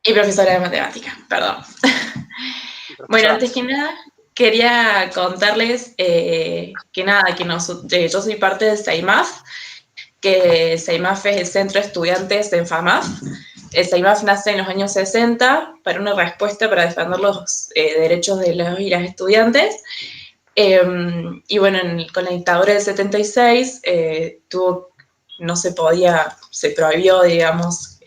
Y profesora de matemática, perdón. Bueno, antes que nada, quería contarles yo soy parte de SEIMAF, que SEIMAF es el Centro de Estudiantes en FAMAF. El SEIMAF nace en los años 60 para una respuesta para defender los derechos de los y las estudiantes. Y bueno, con la dictadura del 76 se prohibió, digamos,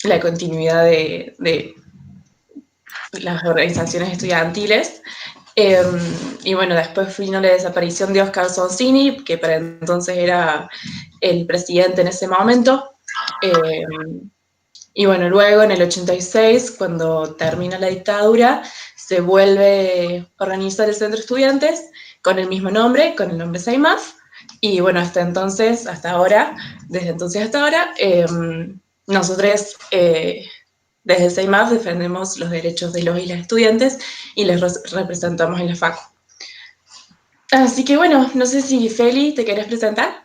la continuidad de las organizaciones estudiantiles. Y bueno, después vino la desaparición de Oscar Sonsini, que para entonces era el presidente en ese momento. Y bueno, luego en el 86, cuando termina la dictadura, se vuelve a organizar el Centro de Estudiantes con el mismo nombre, con el nombre SEIMAF. Y bueno, desde entonces hasta ahora, nosotros desde SEIMAF defendemos los derechos de los y las estudiantes y les representamos en la FACU. Así que bueno, no sé si Feli, ¿te querés presentar?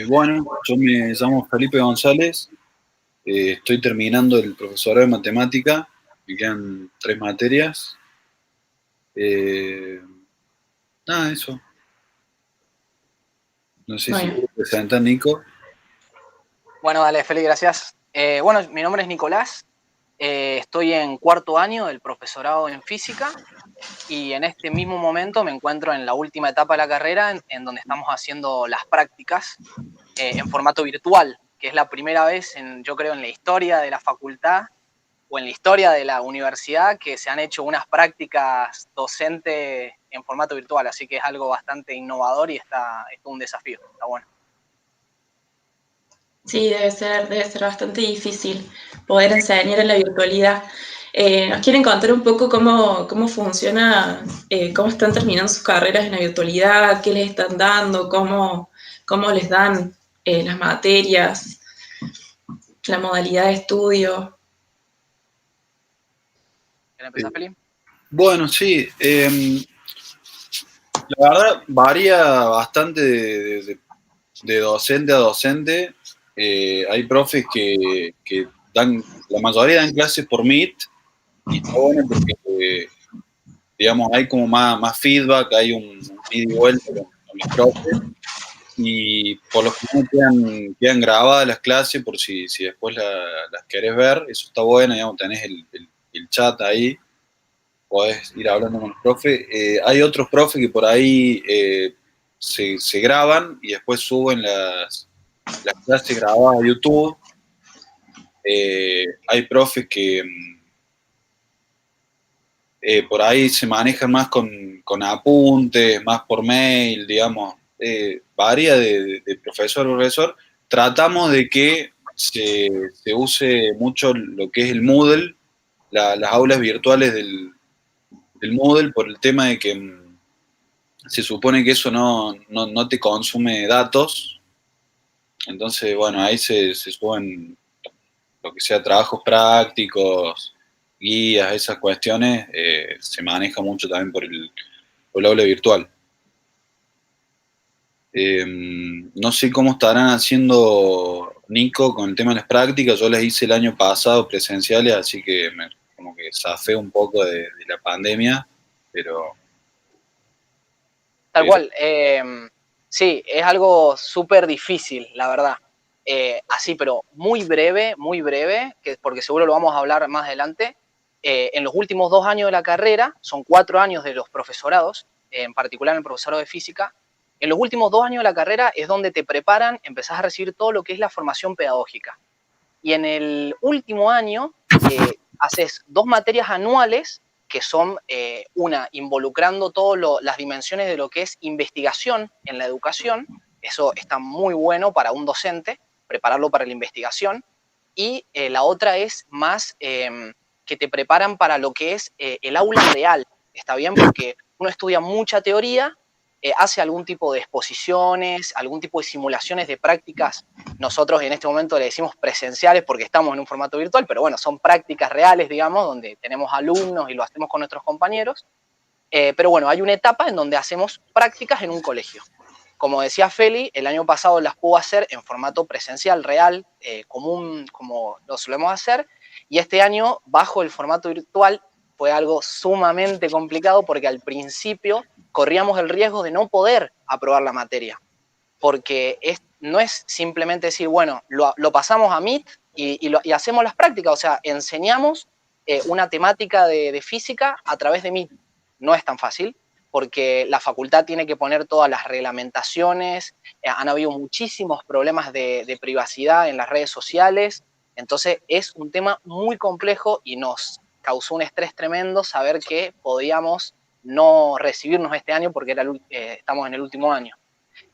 Bueno, yo me llamo Felipe González, estoy terminando el profesorado de matemática, me quedan 3 materias. Nada, eso. No sé si quieres presentar, Nico. Bueno, dale, Feli, gracias. Bueno, mi nombre es Nicolás, estoy en 4º año del profesorado en física y en este mismo momento me encuentro en la última etapa de la carrera en donde estamos haciendo las prácticas en formato virtual, que es la primera vez, yo creo, en la historia de la facultad o en la historia de la universidad que se han hecho unas prácticas docentes en formato virtual, así que es algo bastante innovador y es un desafío, está bueno. Sí, debe ser bastante difícil poder enseñar en la virtualidad. ¿Nos quieren contar un poco cómo funciona, cómo están terminando sus carreras en la virtualidad, qué les están dando, cómo les dan las materias, la modalidad de estudio? ¿Quieres empezar, Feli? Bueno, sí. La verdad varía bastante de docente a docente. Hay profes que dan, la mayoría dan clases por Meet y está bueno porque, digamos, hay como más feedback, hay un ida y vuelta con los profes y por lo general quedan grabadas las clases por si después las querés ver, eso está bueno, digamos, tenés el chat ahí, podés ir hablando con los profes. Hay otros profes que por ahí se graban y después suben las clases grabadas a YouTube. Hay profes que por ahí se manejan más con apuntes, más por mail, digamos. Varía de profesor a profesor. Tratamos de que se use mucho lo que es el Moodle, las aulas virtuales del Moodle, por el tema de que se supone que eso no te consume datos. Entonces, bueno, ahí se suben lo que sea trabajos prácticos, guías, esas cuestiones, se maneja mucho también por el aula virtual. No sé cómo estarán haciendo, Nico, con el tema de las prácticas. Yo las hice el año pasado presenciales, así que como que zafé un poco de la pandemia, pero... Tal cual. Sí, es algo súper difícil, la verdad. Así, pero muy breve, porque seguro lo vamos a hablar más adelante. En los últimos 2 años de la carrera, son 4 años de los profesorados, en particular en el profesorado de física. En los últimos 2 años de la carrera es donde te preparan, empezás a recibir todo lo que es la formación pedagógica. Y en el último año haces 2 materias anuales que son una involucrando todas las dimensiones de lo que es investigación en la educación. Eso está muy bueno para un docente, prepararlo para la investigación. Y la otra es más que te preparan para lo que es el aula real. ¿Está bien? Porque uno estudia mucha teoría, hace algún tipo de exposiciones, algún tipo de simulaciones de prácticas. Nosotros en este momento le decimos presenciales porque estamos en un formato virtual, pero bueno, son prácticas reales, digamos, donde tenemos alumnos y lo hacemos con nuestros compañeros. Pero bueno, hay una etapa en donde hacemos prácticas en un colegio. como decía Feli, el año pasado las pudo hacer en formato presencial, real, común, como lo solemos hacer, y este año, bajo el formato virtual, fue algo sumamente complicado porque al principio corríamos el riesgo de no poder aprobar la materia, porque no es simplemente decir, bueno, lo pasamos a Meet y hacemos las prácticas, o sea, enseñamos una temática de física a través de Meet. No es tan fácil, porque la facultad tiene que poner todas las reglamentaciones, han habido muchísimos problemas de privacidad en las redes sociales, entonces es un tema muy complejo y nos causó un estrés tremendo saber que podíamos no recibirnos este año porque estamos en el último año.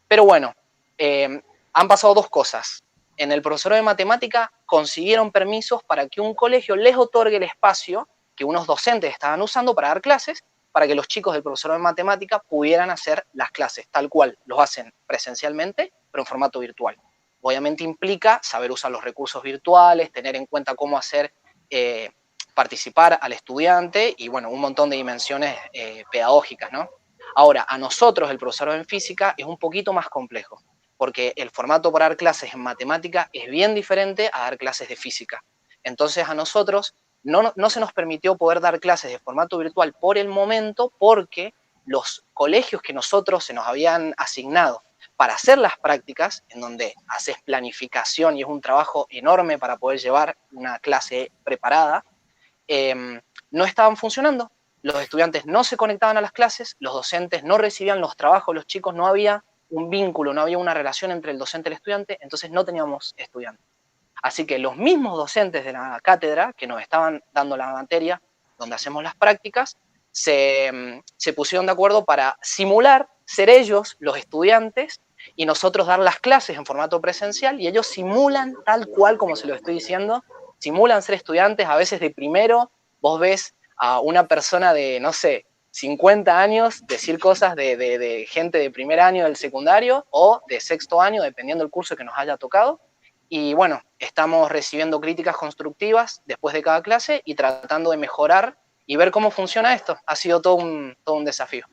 Pero bueno, han pasado dos cosas. En el profesorado de matemática consiguieron permisos para que un colegio les otorgue el espacio que unos docentes estaban usando para dar clases, para que los chicos del profesorado de matemática pudieran hacer las clases, tal cual los hacen presencialmente, pero en formato virtual. Obviamente implica saber usar los recursos virtuales, tener en cuenta cómo hacer participar al estudiante y, bueno, un montón de dimensiones pedagógicas, ¿no? Ahora, a nosotros, el profesorado en física, es un poquito más complejo, porque el formato para dar clases en matemática es bien diferente a dar clases de física. Entonces, a nosotros no se nos permitió poder dar clases de formato virtual por el momento porque los colegios que nosotros se nos habían asignado para hacer las prácticas, en donde haces planificación y es un trabajo enorme para poder llevar una clase preparada, no estaban funcionando. Los estudiantes no se conectaban a las clases, los docentes no recibían los trabajos, los chicos, no había un vínculo, no había una relación entre el docente y el estudiante, entonces no teníamos estudiantes. Así que los mismos docentes de la cátedra que nos estaban dando la materia, donde hacemos las prácticas, se pusieron de acuerdo para simular ser ellos los estudiantes y nosotros dar las clases en formato presencial, y ellos simulan tal cual como se lo estoy diciendo, simulan ser estudiantes, a veces de primero, vos ves a una persona de, no sé, 50 años decir cosas de gente de primer año del secundario o de sexto año, dependiendo del curso que nos haya tocado. Y bueno, estamos recibiendo críticas constructivas después de cada clase y tratando de mejorar y ver cómo funciona esto. Ha sido todo un desafío.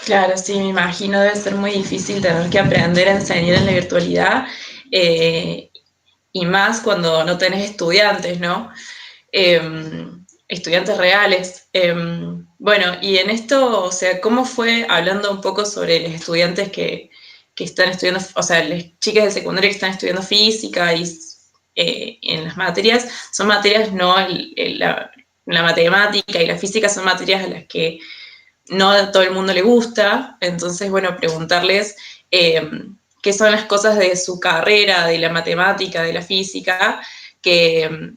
Claro, sí, me imagino, debe ser muy difícil tener que aprender a enseñar en la virtualidad, y más cuando no tenés estudiantes, ¿no? Estudiantes reales. Bueno, y en esto, o sea, ¿cómo fue, hablando un poco sobre los estudiantes que están estudiando, o sea, las chicas de secundaria que están estudiando física y en las materias, son materias, no, la matemática y la física son materias a las que no a todo el mundo le gusta, entonces, bueno, preguntarles qué son las cosas de su carrera, de la matemática, de la física, que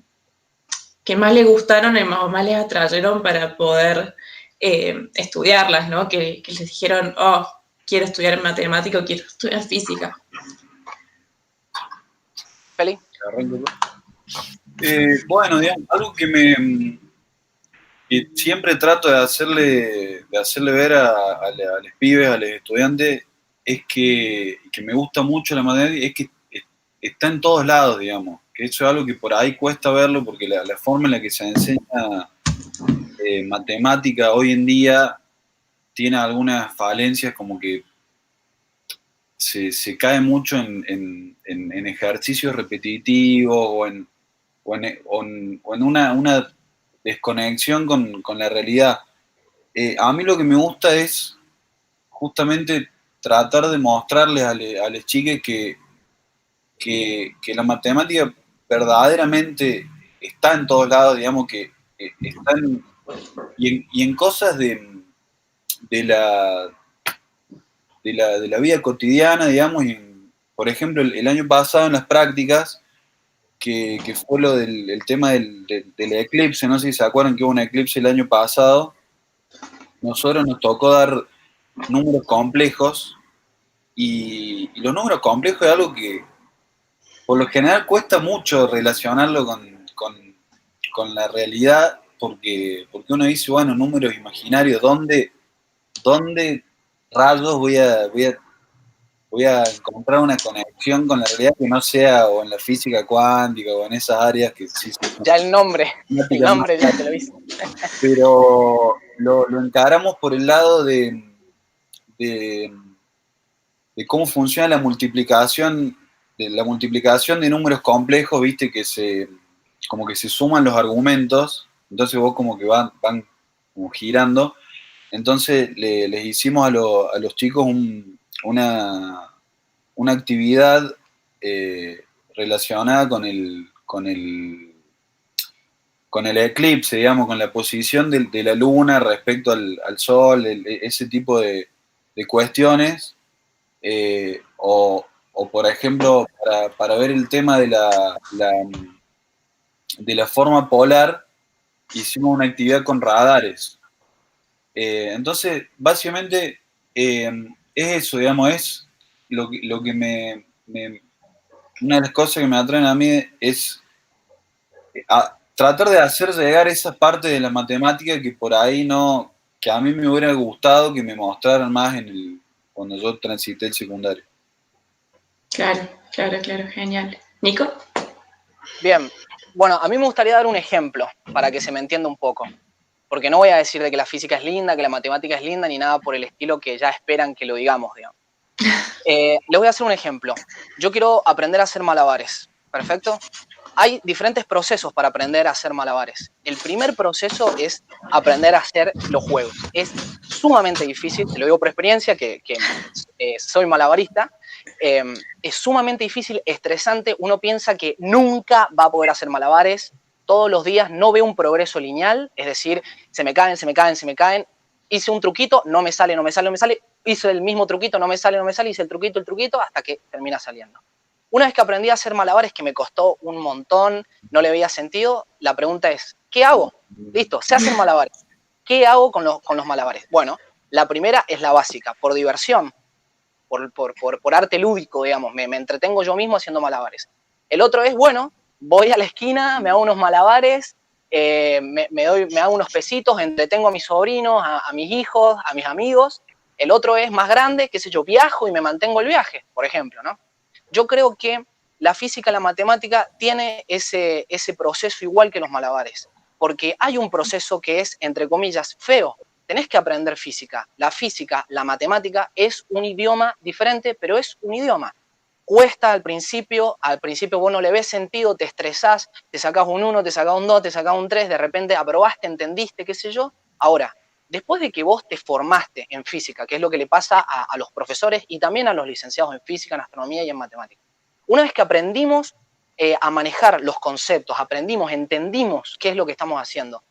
más les gustaron o más les atrayeron para poder estudiarlas, ¿no? Que les dijeron, oh, quiero estudiar matemática o quiero estudiar física. Feli. Bueno, digamos, algo que siempre trato de hacerle ver a los pibes, a los estudiantes, es que me gusta mucho la matemática, es que está en todos lados, digamos, que eso es algo que por ahí cuesta verlo, porque la forma en la que se enseña matemática hoy en día tiene algunas falencias, como que se cae mucho en ejercicios repetitivos o en una desconexión con la realidad. A mí lo que me gusta es justamente tratar de mostrarles a las chicas que la matemática verdaderamente está en todos lados, digamos, que están y en cosas de la vida cotidiana, digamos, por ejemplo, el año pasado en las prácticas, que fue lo del tema del eclipse, no sé si se acuerdan que hubo un eclipse el año pasado, nosotros nos tocó dar números complejos, y los números complejos es algo que por lo general cuesta mucho relacionarlo con la realidad, porque uno dice, bueno, números imaginarios, ¿dónde rayos voy a encontrar una conexión con la realidad que no sea o en la física cuántica o en esas áreas que sí ya el nombre ya te lo hice. Pero lo encaramos por el lado de de, de cómo funciona la multiplicación de números complejos, viste, como que se suman los argumentos, entonces vos como que van como girando. Entonces les hicimos a los chicos una actividad relacionada con el eclipse, digamos, con la posición de la luna respecto al sol, ese tipo de cuestiones. O, por ejemplo, para ver el tema de la forma polar, hicimos una actividad con radares. Entonces, básicamente, es eso, digamos, es lo que una de las cosas que me atraen a mí es tratar de hacer llegar esa parte de la matemática que por ahí no, que a mí me hubiera gustado que me mostraran más cuando yo transité el secundario. Claro, genial. ¿Nico? Bien, bueno, a mí me gustaría dar un ejemplo para que se me entienda un poco, porque no voy a decir de que la física es linda, que la matemática es linda, ni nada por el estilo que ya esperan que lo digamos, digamos. Les voy a hacer un ejemplo. Yo quiero aprender a hacer malabares, ¿perfecto? Hay diferentes procesos para aprender a hacer malabares. El primer proceso es aprender a hacer los juegos. Es sumamente difícil, te lo digo por experiencia, que soy malabarista. Es sumamente difícil, estresante. Uno piensa que nunca va a poder hacer malabares. Todos los días no veo un progreso lineal, es decir, se me caen. Hice un truquito, no me sale. Hice el mismo truquito, no me sale. Hice el truquito, hasta que termina saliendo. Una vez que aprendí a hacer malabares, que me costó un montón, no le veía sentido, la pregunta es, ¿qué hago? Listo, sé hacer malabares. ¿Qué hago con los malabares? Bueno, la primera es la básica, por diversión, por arte lúdico, digamos, me entretengo yo mismo haciendo malabares. El otro es, bueno, voy a la esquina, me hago unos malabares, me hago unos pesitos, entretengo a mis sobrinos, a mis hijos, a mis amigos. El otro es más grande, qué sé yo, viajo y me mantengo el viaje, por ejemplo, ¿no? Yo creo que la física, la matemática, tiene ese proceso igual que los malabares, porque hay un proceso que es, entre comillas, feo. Tenés que aprender física. La física, la matemática, es un idioma diferente, pero es un idioma. Cuesta al principio vos no le ves sentido, te estresás, te sacás un 1, te sacás un 2, te sacás un 3, de repente aprobaste, entendiste, qué sé yo. Ahora, después de que vos te formaste en física, que es lo que le pasa a los profesores y también a los licenciados en física, en astronomía y en matemática, una vez que aprendimos a manejar los conceptos, entendimos qué es lo que estamos haciendo,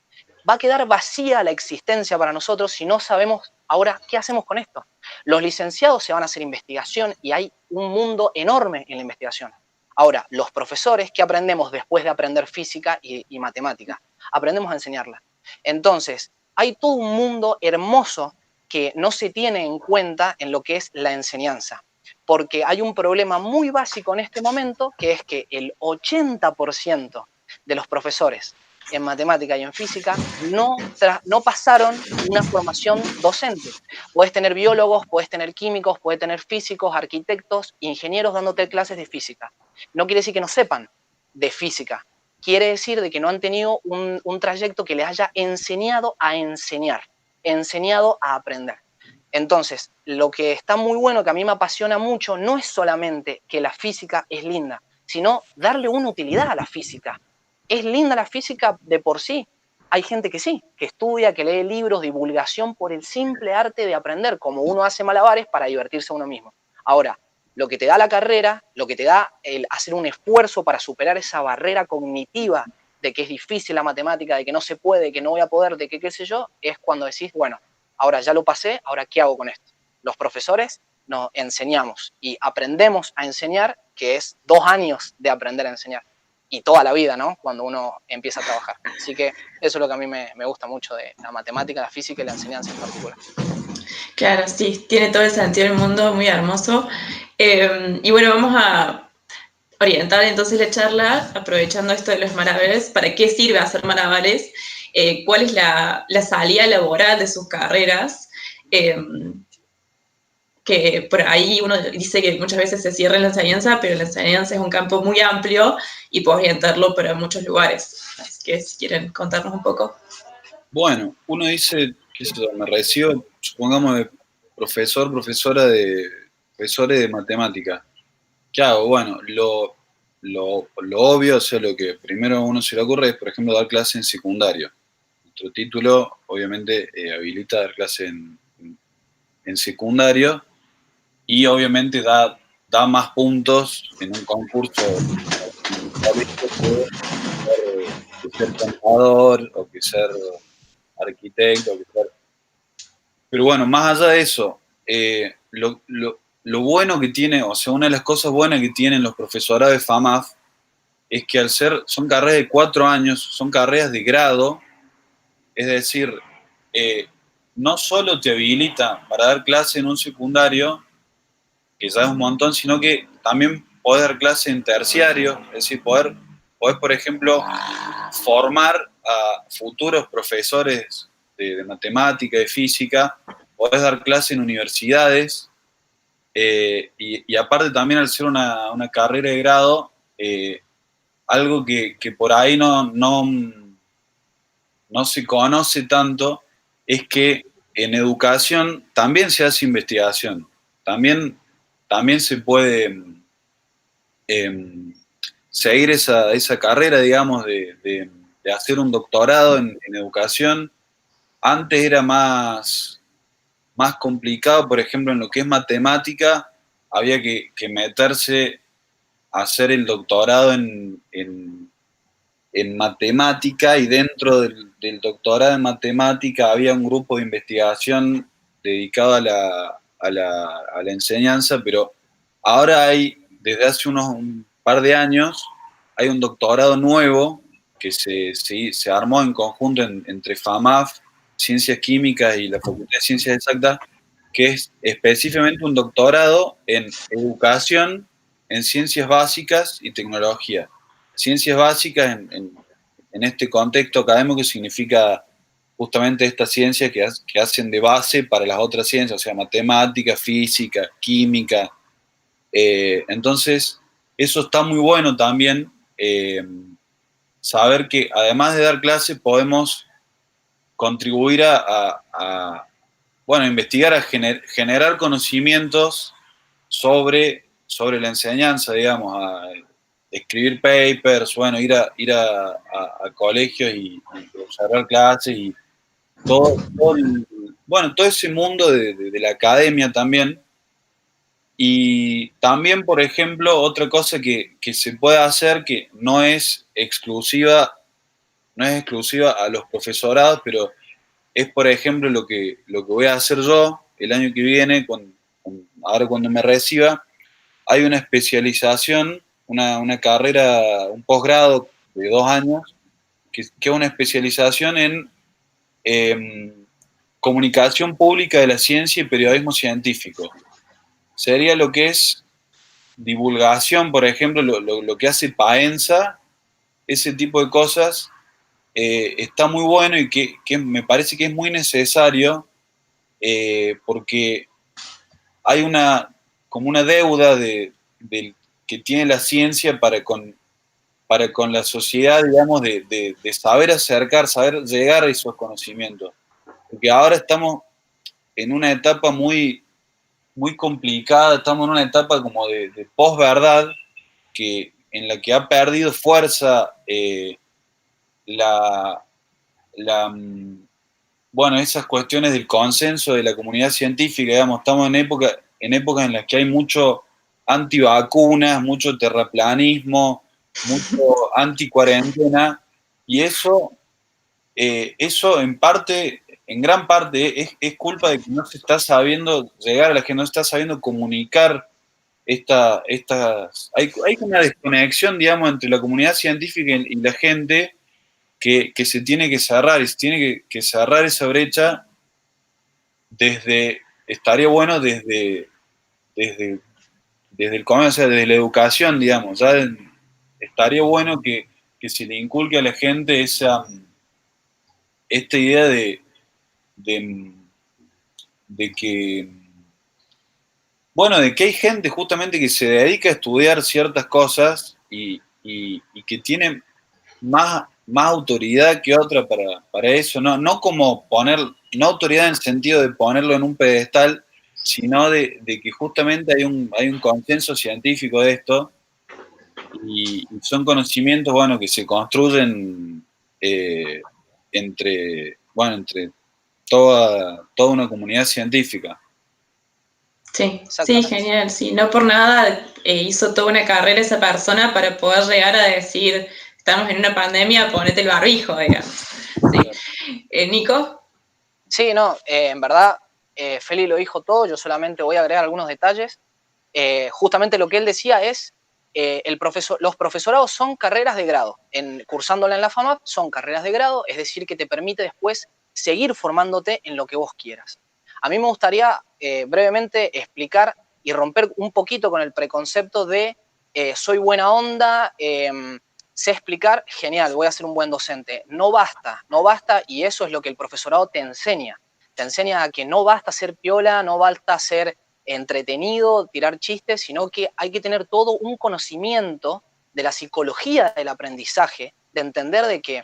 va a quedar vacía la existencia para nosotros si no sabemos ahora qué hacemos con esto. Los licenciados se van a hacer investigación y hay un mundo enorme en la investigación. Ahora, los profesores, ¿qué aprendemos después de aprender física y matemática? Aprendemos a enseñarla. Entonces, hay todo un mundo hermoso que no se tiene en cuenta en lo que es la enseñanza, porque hay un problema muy básico en este momento, que es que el 80% de los profesores en matemática y en física no pasaron una formación docente. Puedes tener biólogos, puedes tener químicos, puedes tener físicos, arquitectos, ingenieros dándote clases de física. No quiere decir que no sepan de física, quiere decir de que no han tenido un trayecto que les haya enseñado a enseñar, enseñado a aprender. Entonces, lo que está muy bueno, que a mí me apasiona mucho, no es solamente que la física es linda, sino darle una utilidad a la física. ¿Es linda la física de por sí? Hay gente que sí, que estudia, que lee libros, divulgación por el simple arte de aprender, como uno hace malabares para divertirse a uno mismo. Ahora, lo que te da la carrera, lo que te da el hacer un esfuerzo para superar esa barrera cognitiva de que es difícil la matemática, de que no se puede, de que no voy a poder, de que qué sé yo, es cuando decís, bueno, ahora ya lo pasé, ahora ¿qué hago con esto? Los profesores nos enseñamos y aprendemos a enseñar, que es 2 años de aprender a enseñar. Y toda la vida, ¿no? Cuando uno empieza a trabajar. Así que eso es lo que a mí me gusta mucho de la matemática, la física y la enseñanza en particular. Claro, sí, tiene todo el sentido del mundo, muy hermoso. Y bueno, vamos a orientar entonces la charla, aprovechando esto de los malabares, ¿para qué sirve hacer malabares? ¿Cuál es la salida laboral de sus carreras? Que por ahí uno dice que muchas veces se cierra en la enseñanza, pero la enseñanza es un campo muy amplio y puedes orientarlo para muchos lugares. Así que si quieren contarnos un poco. Bueno, uno dice, qué sé yo, me recibo, supongamos, de profesores de matemática. ¿Qué hago? Bueno, lo obvio, o sea, lo que primero a uno se le ocurre es, por ejemplo, dar clase en secundario. Nuestro título, obviamente, habilita dar clase en secundario y obviamente da más puntos en un concurso que ser contador o que ser arquitecto. Pero bueno, más allá de eso, lo bueno que tiene, o sea, una de las cosas buenas que tienen los profesorados de FAMAF es que son carreras de 4 años, son carreras de grado, es decir, no solo te habilita para dar clase en un secundario, que ya es un montón, sino que también podés dar clase en terciario, es decir, podés, por ejemplo, formar a futuros profesores de matemática, de física, podés dar clase en universidades, y aparte también al ser una carrera de grado, algo que por ahí no se conoce tanto, es que en educación también se hace investigación, también se puede seguir esa carrera, digamos, de hacer un doctorado en educación. Antes era más complicado, por ejemplo, en lo que es matemática, había que meterse a hacer el doctorado en matemática, y dentro del doctorado en matemática había un grupo de investigación dedicado a la enseñanza, pero ahora desde hace un par de años, hay un doctorado nuevo que se armó en conjunto entre FAMAF, Ciencias Químicas y la Facultad de Ciencias Exactas, que es específicamente un doctorado en educación, en ciencias básicas y tecnología. Ciencias básicas en este contexto académico significa justamente estas ciencias que hacen de base para las otras ciencias, o sea, matemática, física, química. Entonces, eso está muy bueno también, saber que además de dar clases podemos contribuir bueno, investigar, a generar conocimientos sobre la enseñanza, digamos, a escribir papers, bueno, ir a colegios y observar clases y bueno, todo ese mundo de la academia también. Y también, por ejemplo, otra cosa que se puede hacer, que no es exclusiva a los profesorados, pero es, por ejemplo, lo que voy a hacer yo el año que viene, ahora cuando me reciba. Hay una especialización, una carrera, un posgrado de 2 años, que es una especialización en comunicación pública de la ciencia y periodismo científico. Sería lo que es divulgación, por ejemplo, lo que hace Paenza, ese tipo de cosas. Está muy bueno y que me parece que es muy necesario, porque hay como una deuda que tiene la ciencia para con la sociedad, digamos, de saber acercar, saber llegar a esos conocimientos. Porque ahora estamos en una etapa muy, muy complicada, estamos en una etapa como de posverdad, en la que ha perdido fuerza, la, bueno, esas cuestiones del consenso de la comunidad científica, digamos, estamos en épocas en las que hay mucho antivacunas, mucho terraplanismo, mucho anticuarentena, y eso en gran parte es culpa de que no se está sabiendo llegar a la gente, no se está sabiendo comunicar hay una desconexión, digamos, entre la comunidad científica y la gente, que se tiene que cerrar, y se tiene que cerrar esa brecha estaría bueno desde el comienzo, o sea, desde la educación, digamos. Estaría bueno que se le inculque a la gente esta idea de, de que, bueno, de que hay gente justamente que se dedica a estudiar ciertas cosas y que tiene más autoridad que otra para eso, no autoridad en el sentido de ponerlo en un pedestal, sino de que justamente hay un consenso científico de esto y son conocimientos, bueno, que se construyen entre toda una comunidad científica. Sí, sí, genial. Sí, no por nada hizo toda una carrera esa persona para poder llegar a decir, estamos en una pandemia, ponete el barbijo, digamos. Sí. ¿Nico? Sí, no, en verdad, Feli lo dijo todo, yo solamente voy a agregar algunos detalles. Justamente lo que él decía es, los profesorados son carreras de grado. Cursándola en la FAMAP son carreras de grado, es decir, que te permite después seguir formándote en lo que vos quieras. A mí me gustaría brevemente explicar y romper un poquito con el preconcepto de soy buena onda, sé explicar, genial, voy a ser un buen docente. No basta, no basta, y eso es lo que el profesorado te enseña. Te enseña a que no basta ser piola, no basta ser entretenido, tirar chistes, sino que hay que tener todo un conocimiento de la psicología del aprendizaje, de entender de que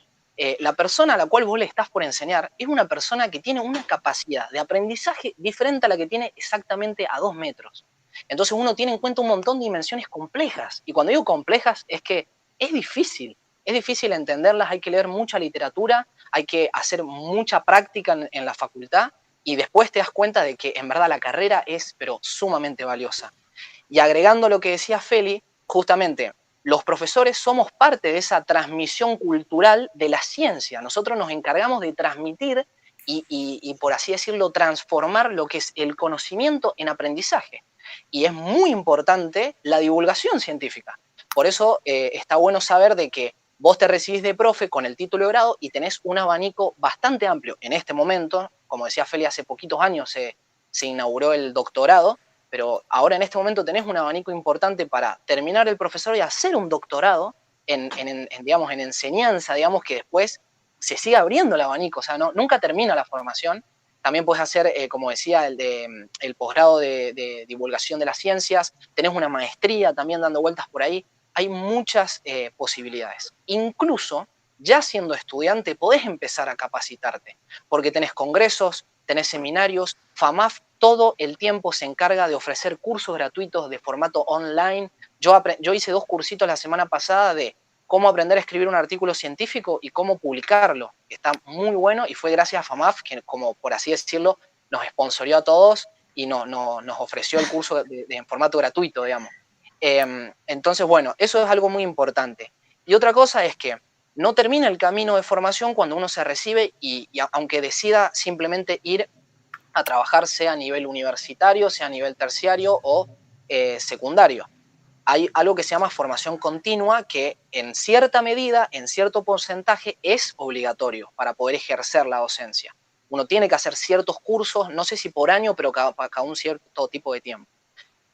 la persona a la cual vos le estás por enseñar es una persona que tiene una capacidad de aprendizaje diferente a la que tiene exactamente a 2 metros. Entonces uno tiene en cuenta un montón de dimensiones complejas, y cuando digo complejas es que es difícil entenderlas, hay que leer mucha literatura, hay que hacer mucha práctica en la facultad, y después te das cuenta de que en verdad la carrera es, pero sumamente valiosa. Y agregando lo que decía Feli, justamente, los profesores somos parte de esa transmisión cultural de la ciencia. Nosotros nos encargamos de transmitir y, por así decirlo, transformar lo que es el conocimiento en aprendizaje. Y es muy importante la divulgación científica. Por eso está bueno saber de que vos te recibís de profe con el título de grado y tenés un abanico bastante amplio. En este momento, como decía Feli, hace poquitos años se inauguró el doctorado, pero ahora en este momento tenés un abanico importante para terminar el profesorado y hacer un doctorado digamos, en enseñanza, digamos, que después se sigue abriendo el abanico, o sea, nunca termina la formación. También puedes hacer, como decía, el posgrado de divulgación de las ciencias, tenés una maestría también dando vueltas por ahí, hay muchas posibilidades. Incluso, ya siendo estudiante, podés empezar a capacitarte, porque tenés congresos, tenés seminarios, FAMAF todo el tiempo se encarga de ofrecer cursos gratuitos de formato online. Yo hice 2 cursitos la semana pasada de cómo aprender a escribir un artículo científico y cómo publicarlo. Está muy bueno y fue gracias a FAMAF, que como por así decirlo, nos sponsorió a todos y nos ofreció el curso en formato gratuito, digamos. Entonces, bueno, eso es algo muy importante. Y otra cosa es que no termina el camino de formación cuando uno se recibe y aunque decida simplemente ir a trabajar, sea a nivel universitario, sea a nivel terciario o secundario. Hay algo que se llama formación continua que en cierta medida, en cierto porcentaje, es obligatorio para poder ejercer la docencia. Uno tiene que hacer ciertos cursos, no sé si por año, pero cada un cierto tipo de tiempo.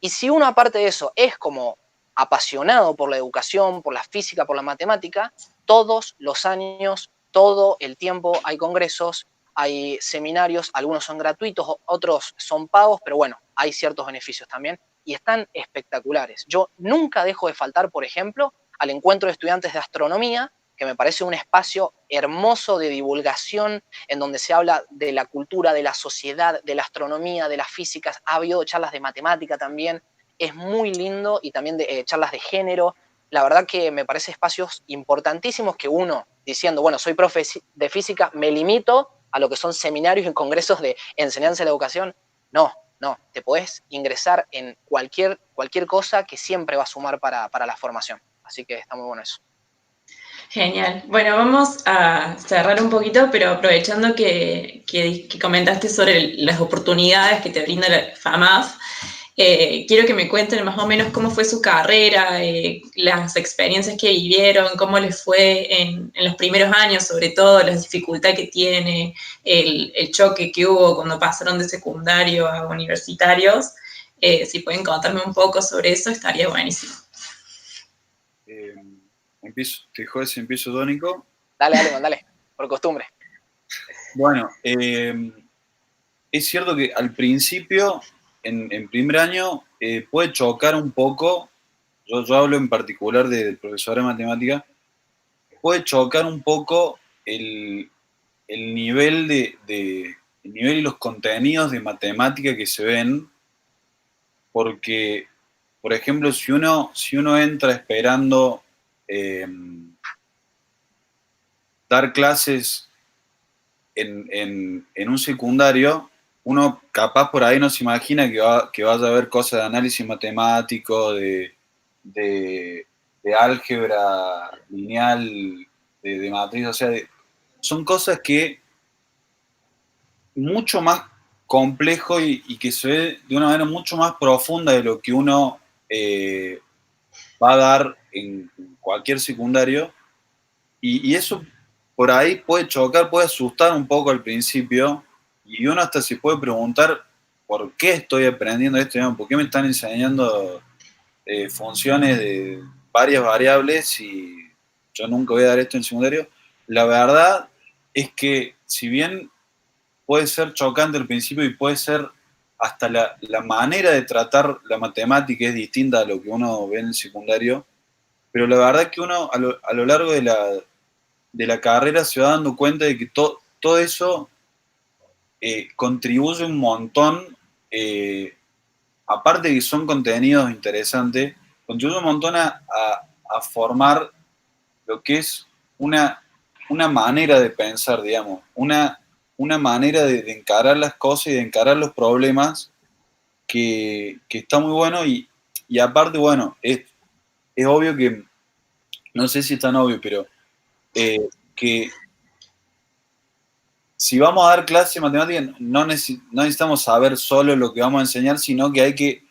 Y si uno, aparte de eso, es como apasionado por la educación, por la física, por la matemática, todos los años, todo el tiempo hay congresos, hay seminarios, algunos son gratuitos, otros son pagos, pero bueno, hay ciertos beneficios también y están espectaculares. Yo nunca dejo de faltar, por ejemplo, al encuentro de estudiantes de astronomía, que me parece un espacio hermoso de divulgación en donde se habla de la cultura, de la sociedad, de la astronomía, de las físicas. Ha habido charlas de matemática también. Es muy lindo y también de charlas de género. La verdad que me parece espacios importantísimos que uno, diciendo, bueno, soy profe de física, me limito a lo que son seminarios y congresos de enseñanza de la educación. No, te podés ingresar en cualquier cosa que siempre va a sumar para la formación. Así que está muy bueno eso. Genial. Bueno, vamos a cerrar un poquito, pero aprovechando que comentaste sobre las oportunidades que te brinda la FAMAF, quiero que me cuenten más o menos cómo fue su carrera, las experiencias que vivieron, cómo les fue en los primeros años, sobre todo las dificultades que tiene, el choque que hubo cuando pasaron de secundario a universitarios. Si pueden contarme un poco sobre eso, estaría buenísimo. Empiezo tónico. Dale, por costumbre. Bueno, es cierto que al principio, en primer año, puede chocar un poco, yo hablo en particular del profesor de matemática, puede chocar un poco el nivel el nivel y los contenidos de matemática que se ven porque, por ejemplo, si uno entra esperando dar clases en un secundario, uno capaz por ahí no se imagina que vaya a ver cosas de análisis matemático, de, de álgebra lineal, de matriz, o sea, son cosas que mucho más complejo y que se ve de una manera mucho más profunda de lo que uno va a dar en cualquier secundario. Y eso por ahí puede chocar, puede asustar un poco al principio, y uno hasta se puede preguntar por qué estoy aprendiendo esto, digamos, por qué me están enseñando funciones de varias variables y yo nunca voy a dar esto en secundario. La verdad es que si bien puede ser chocante al principio y puede ser hasta la manera de tratar la matemática es distinta a lo que uno ve en el secundario, pero la verdad es que uno a lo largo de la carrera se va dando cuenta de que todo eso contribuye un montón, aparte de que son contenidos interesantes, contribuye un montón a formar lo que es una manera de pensar, digamos, una manera de encarar las cosas y de encarar los problemas que está muy bueno y aparte, bueno, es obvio que, no sé si es tan obvio, pero que si vamos a dar clase de matemáticas, no necesitamos saber solo lo que vamos a enseñar, sino que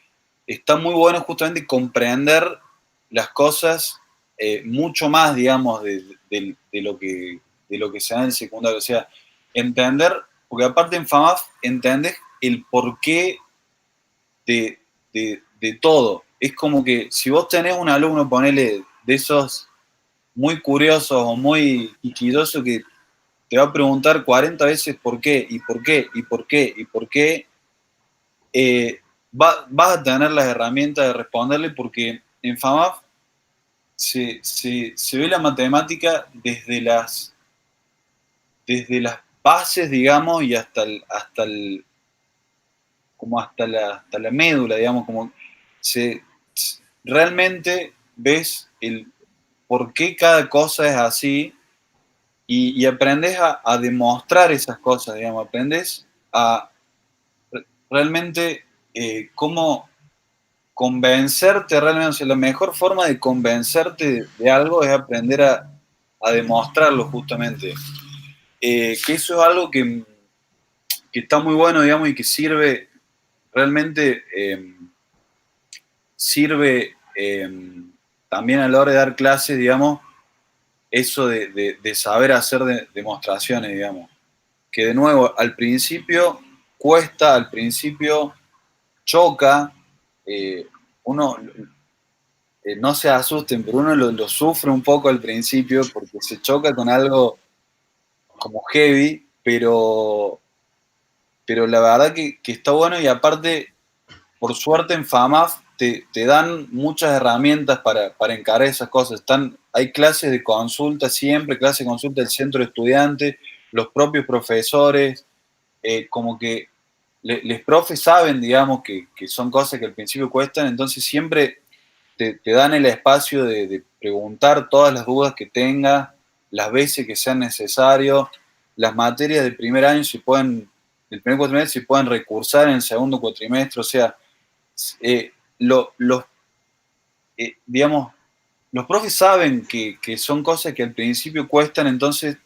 está muy bueno justamente comprender las cosas mucho más, digamos, de lo que se da en el secundario. O sea, entender, porque aparte en FAMAF entendés el porqué de todo. Es como que si vos tenés un alumno, ponele, de esos muy curiosos o muy quisquillosos que te va a preguntar 40 veces por qué, y por qué, y por qué, y por qué, vas a tener las herramientas de responderle porque en FAMAF se ve la matemática desde las bases, digamos, y como hasta la médula, digamos, como realmente ves el por qué cada cosa es así y aprendes a demostrar esas cosas, digamos, aprendes a realmente cómo convencerte realmente, o sea, la mejor forma de convencerte de algo es aprender a demostrarlo justamente. Que eso es algo que está muy bueno, digamos, y que sirve, realmente sirve también a la hora de dar clases, digamos, eso de saber hacer demostraciones, digamos. Que de nuevo, al principio cuesta, al principio choca, uno, no se asusten, pero uno lo sufre un poco al principio porque se choca con algo como heavy, pero la verdad que está bueno y aparte, por suerte en FAMAF te dan muchas herramientas para encarar esas cosas. Hay clases de consulta siempre, clases de consulta del centro de estudiantes, los propios profesores, como que les profes saben, digamos, que son cosas que al principio cuestan, entonces siempre te dan el espacio de preguntar todas las dudas que tengas, las veces que sean necesario, las materias del primer año del primer cuatrimestre se pueden recursar en el segundo cuatrimestre, o sea, eh, los, digamos, los profes saben que son cosas que al principio cuestan, entonces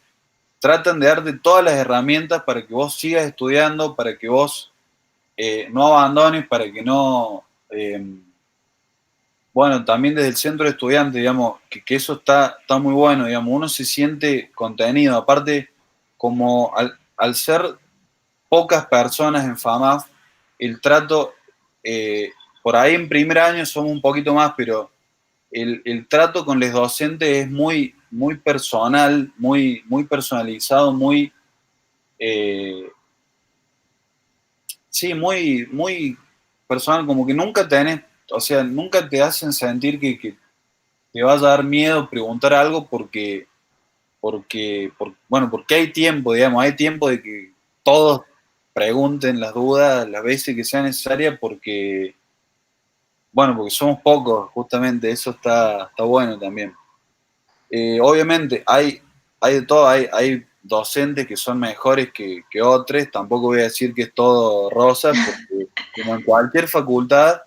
tratan de darte todas las herramientas para que vos sigas estudiando, para que vos no abandones, para que no... bueno, también desde el centro de estudiantes, digamos, que eso está muy bueno, digamos, uno se siente contenido, aparte, como al ser pocas personas en FAMAF, el trato, por ahí en primer año somos un poquito más, pero el trato con los docentes es muy personal, muy personalizado, eh, sí, muy personal, como que nunca tenés, o sea, nunca te hacen sentir que te vas a dar miedo preguntar algo bueno, porque hay tiempo, digamos, hay tiempo de que todos pregunten las dudas las veces que sea necesaria, porque bueno, porque somos pocos, justamente, eso está bueno también. Obviamente, hay de todo, hay docentes que son mejores que otros, tampoco voy a decir que es todo rosa, porque como en cualquier facultad,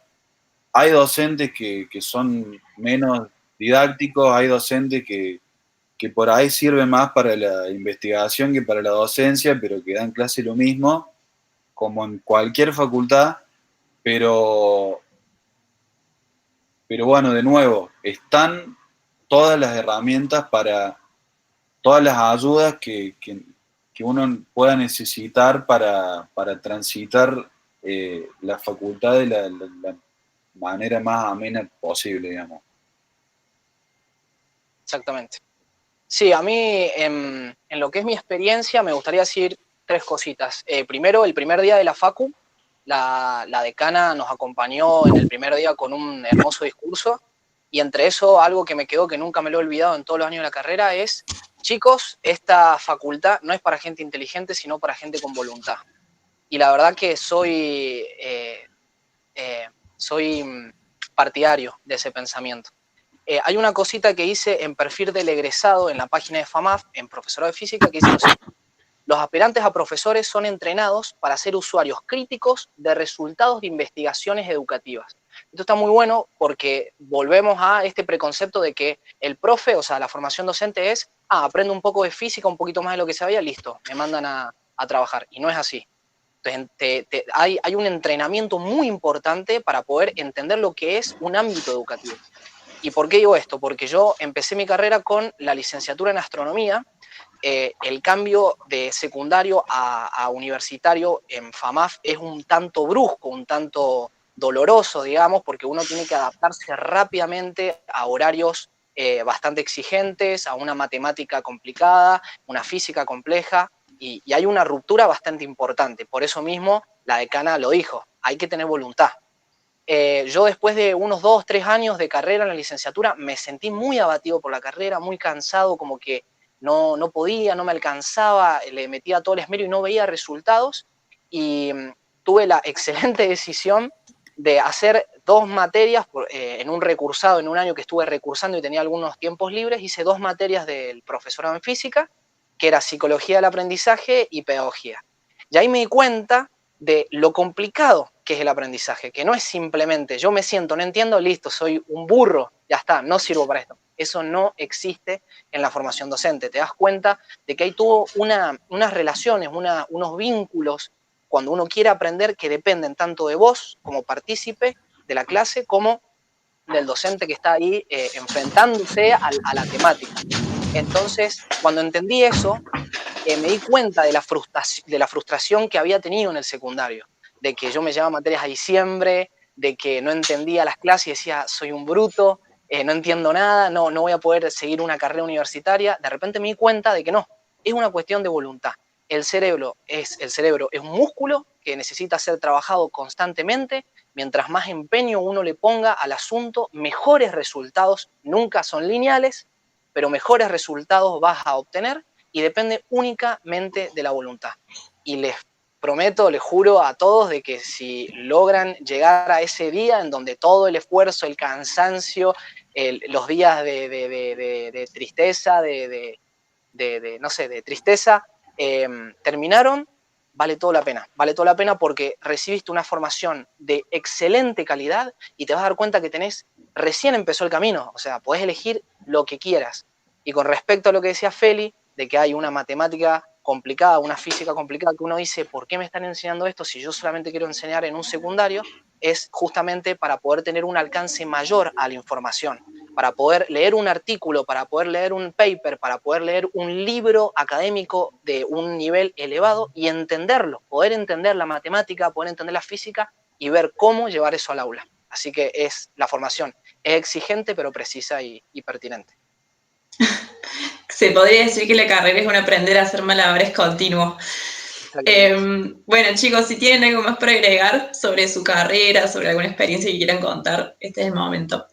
hay docentes que son menos didácticos, hay docentes que por ahí sirven más para la investigación que para la docencia, pero que dan clase lo mismo, como en cualquier facultad, pero, pero bueno, de nuevo, están todas las herramientas para todas las ayudas que uno pueda necesitar para transitar la facultad de la manera más amena posible, digamos. Exactamente. Sí, a mí en lo que es mi experiencia me gustaría decir tres cositas. Primero, el primer día de la Facu, la decana nos acompañó en el primer día con un hermoso discurso y entre eso algo que me quedó que nunca me lo he olvidado en todos los años de la carrera es, chicos, esta facultad no es para gente inteligente, sino para gente con voluntad. Y la verdad que soy partidario de ese pensamiento. Hay una cosita que hice en perfil del egresado en la página de FAMAF, en profesorado de física, que dice lo siguiente: los aspirantes a profesores son entrenados para ser usuarios críticos de resultados de investigaciones educativas. Esto está muy bueno porque volvemos a este preconcepto de que el profe, o sea, la formación docente es, aprendo un poco de física, un poquito más de lo que sabía, listo, me mandan a trabajar. Y no es así. Entonces, hay un entrenamiento muy importante para poder entender lo que es un ámbito educativo. ¿Y por qué digo esto? Porque yo empecé mi carrera con la licenciatura en astronomía. El cambio de secundario a universitario en FAMAF es un tanto brusco, un tanto doloroso, digamos, porque uno tiene que adaptarse rápidamente a horarios bastante exigentes, a una matemática complicada, una física compleja, y hay una ruptura bastante importante. Por eso mismo la decana lo dijo, hay que tener voluntad. Yo después de unos 2, 3 años de carrera en la licenciatura me sentí muy abatido por la carrera, muy cansado, como que no podía, no me alcanzaba, le metía todo el esmero y no veía resultados. Y tuve la excelente decisión de hacer 2 materias en un recursado, en un año que estuve recursando y tenía algunos tiempos libres, hice 2 materias del profesorado en física, que era psicología del aprendizaje y pedagogía. Y ahí me di cuenta de lo complicado que es el aprendizaje, que no es simplemente yo me siento, no entiendo, listo, soy un burro, ya está, no sirvo para esto. Eso no existe en la formación docente. Te das cuenta de que hay todo unas relaciones, unos vínculos cuando uno quiere aprender que dependen tanto de vos como partícipe de la clase como del docente que está ahí enfrentándose a la temática. Entonces, cuando entendí eso, me di cuenta de la frustración que había tenido en el secundario, de que yo me llevaba materias a diciembre, de que no entendía las clases y decía, soy un bruto, no entiendo nada, no voy a poder seguir una carrera universitaria. De repente me di cuenta de que no, es una cuestión de voluntad. El cerebro es un músculo que necesita ser trabajado constantemente. Mientras más empeño uno le ponga al asunto, mejores resultados, nunca son lineales, pero mejores resultados vas a obtener y depende únicamente de la voluntad. Y les prometo, les juro a todos de que si logran llegar a ese día en donde todo el esfuerzo, el cansancio, los días de tristeza, no sé, de tristeza, terminaron, vale toda la pena porque recibiste una formación de excelente calidad y te vas a dar cuenta que recién empezó el camino, o sea, podés elegir lo que quieras. Y con respecto a lo que decía Feli, de que hay una matemática complicada, una física complicada, que uno dice, ¿por qué me están enseñando esto si yo solamente quiero enseñar en un secundario? Es justamente para poder tener un alcance mayor a la información, para poder leer un artículo, para poder leer un paper, para poder leer un libro académico de un nivel elevado y entenderlo, poder entender la matemática, poder entender la física y ver cómo llevar eso al aula. Así que la formación es exigente, pero precisa y pertinente. Se podría decir que la carrera es un aprender a hacer malabares continuo. Bueno, chicos, si tienen algo más para agregar sobre su carrera, sobre alguna experiencia que quieran contar, este es el momento.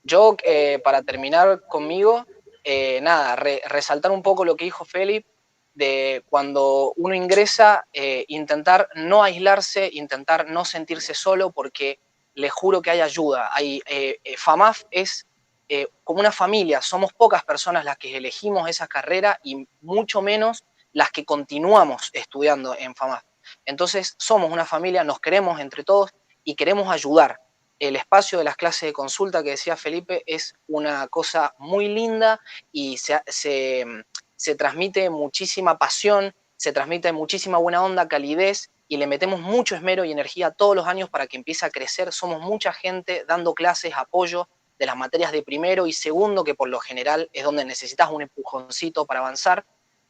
Yo, para terminar conmigo, nada, resaltar un poco lo que dijo Felipe. de cuando uno ingresa, intentar no aislarse, intentar no sentirse solo, porque les juro que hay ayuda. FAMAF es como una familia, somos pocas personas las que elegimos esa carrera y mucho menos las que continuamos estudiando en FAMAF. Entonces somos una familia, nos queremos entre todos y queremos ayudar. El espacio de las clases de consulta que decía Felipe es una cosa muy linda y se transmite muchísima pasión, se transmite muchísima buena onda, calidez, y le metemos mucho esmero y energía todos los años para que empiece a crecer. Somos mucha gente dando clases, apoyo de las materias de primero y segundo, que por lo general es donde necesitas un empujoncito para avanzar,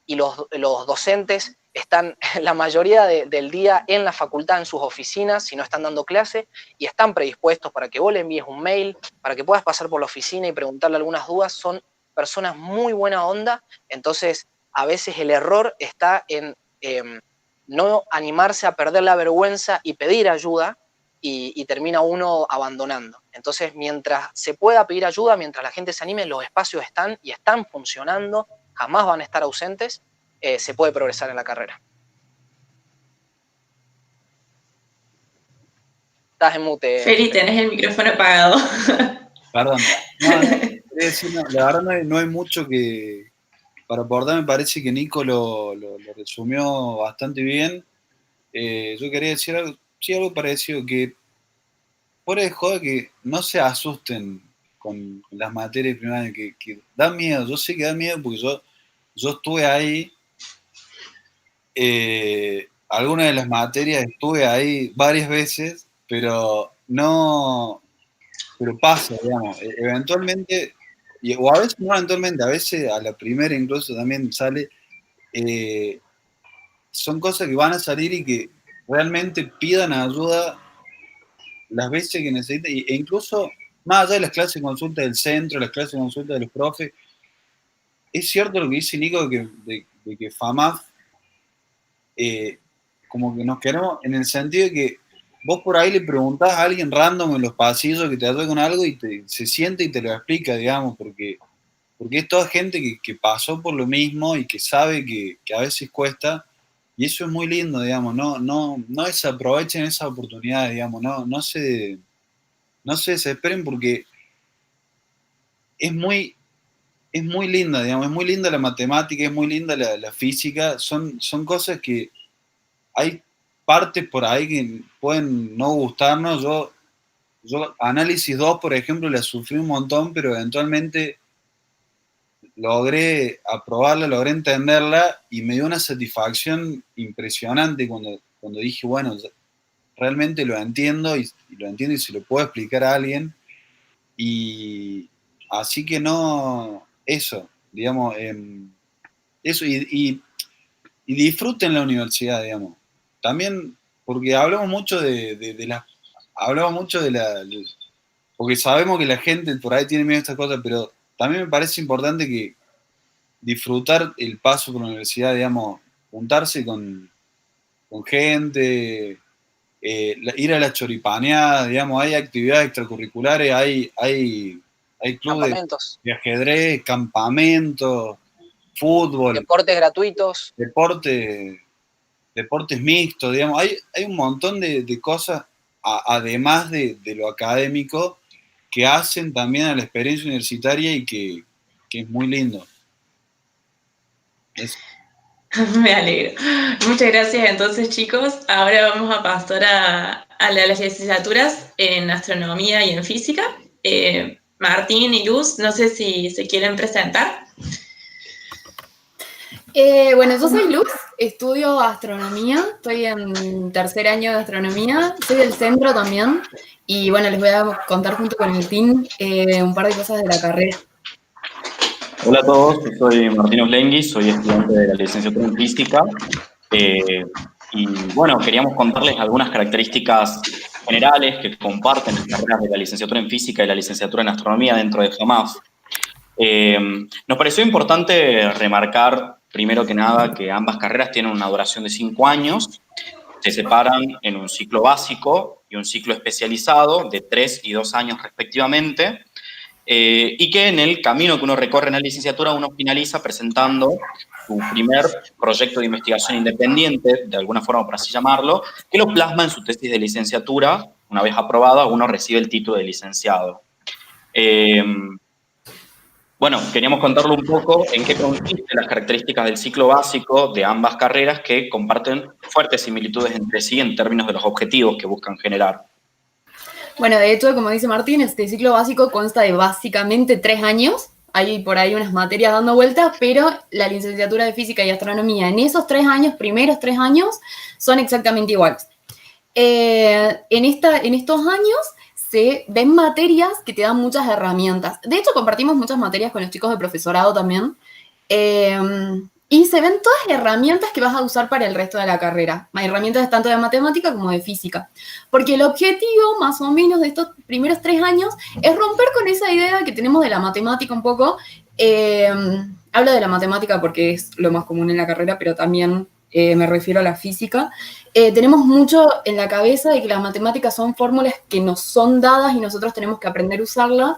y los docentes están la mayoría del día en la facultad, en sus oficinas, si no están dando clase, y están predispuestos para que vos le envíes un mail, para que puedas pasar por la oficina y preguntarle algunas dudas. Son personas muy buena onda. Entonces a veces el error está en no animarse a perder la vergüenza y pedir ayuda, y termina uno abandonando. Entonces, mientras se pueda pedir ayuda, mientras la gente se anime, los espacios están y están funcionando, jamás van a estar ausentes, se puede progresar en la carrera. Estás en mute. Feli, tenés el micrófono apagado. Perdón. No, la verdad no hay mucho que para aportar. Me parece que Nico lo resumió bastante bien. Yo quería decir algo parecido, que fuera de joda, que no se asusten con las materias de primer año, que da miedo. Yo sé que da miedo porque yo estuve ahí. Algunas de las materias estuve ahí varias veces, pero pasa, digamos, eventualmente, o a veces no eventualmente, a veces a la primera incluso también sale, son cosas que van a salir y que realmente pidan ayuda las veces que necesiten, e incluso más allá de las clases de consulta del centro, las clases de consulta de los profes. Es cierto lo que dice Nico de que FAMAF, como que nos queremos, en el sentido de que vos por ahí le preguntás a alguien random en los pasillos que te ayude con algo y se siente y te lo explica, digamos, porque es toda gente que pasó por lo mismo y que sabe que a veces cuesta, y eso es muy lindo, digamos. No desaprovechen esa oportunidad, digamos. No se desesperen, porque es muy linda, digamos. Es muy linda la matemática, es muy linda la física. Son cosas que hay partes por ahí que pueden no gustarnos. Yo análisis 2, por ejemplo, la sufrí un montón, pero eventualmente logré aprobarla, logré entenderla, y me dio una satisfacción impresionante cuando dije, bueno, realmente lo entiendo, y lo entiendo y se lo puedo explicar a alguien. Y así que eso, digamos, eso, y disfruten la universidad, digamos. También, porque hablamos mucho porque sabemos que la gente por ahí tiene miedo a estas cosas, pero también me parece importante que disfrutar el paso por la universidad, digamos, juntarse con gente, ir a las choripaneadas, digamos. Hay actividades extracurriculares, hay clubes de ajedrez, campamentos, fútbol, deportes gratuitos, deportes mixtos, digamos. Hay un montón de cosas, además de lo académico, que hacen también a la experiencia universitaria, y que es muy lindo. Eso. Me alegro. Muchas gracias entonces, chicos. Ahora vamos a pasar a las licenciaturas en astronomía y en física. Martín y Luz, no sé si se quieren presentar. Bueno, yo soy Luz, estudio astronomía, estoy en tercer año de astronomía, soy del centro también, y bueno, les voy a contar junto con el team un par de cosas de la carrera. Hola a todos, soy Martín Oslengui, soy estudiante de la licenciatura en física, y bueno, queríamos contarles algunas características generales que comparten las carreras de la licenciatura en física y la licenciatura en astronomía dentro de FAMAF. Nos pareció importante remarcar, primero que nada, que ambas carreras tienen una duración de 5 años, se separan en un ciclo básico y un ciclo especializado de 3 y 2 años respectivamente, y que en el camino que uno recorre en la licenciatura uno finaliza presentando su primer proyecto de investigación independiente, de alguna forma por así llamarlo, que lo plasma en su tesis de licenciatura. Una vez aprobada, uno recibe el título de licenciado. Bueno, queríamos contarle un poco en qué consisten las características del ciclo básico de ambas carreras que comparten fuertes similitudes entre sí en términos de los objetivos que buscan generar. Bueno, de hecho, como dice Martín, este ciclo básico consta de básicamente 3 años. Hay por ahí unas materias dando vueltas, pero la licenciatura de Física y Astronomía en esos 3 años, primeros 3 años, son exactamente iguales. En estos años se ven materias que te dan muchas herramientas. De hecho, compartimos muchas materias con los chicos de profesorado también. Y se ven todas herramientas que vas a usar para el resto de la carrera. Herramientas tanto de matemática como de física. Porque el objetivo, más o menos, de estos primeros 3 años es romper con esa idea que tenemos de la matemática un poco. Hablo de la matemática porque es lo más común en la carrera, pero también me refiero a la física. Tenemos mucho en la cabeza de que las matemáticas son fórmulas que nos son dadas y nosotros tenemos que aprender a usarlas.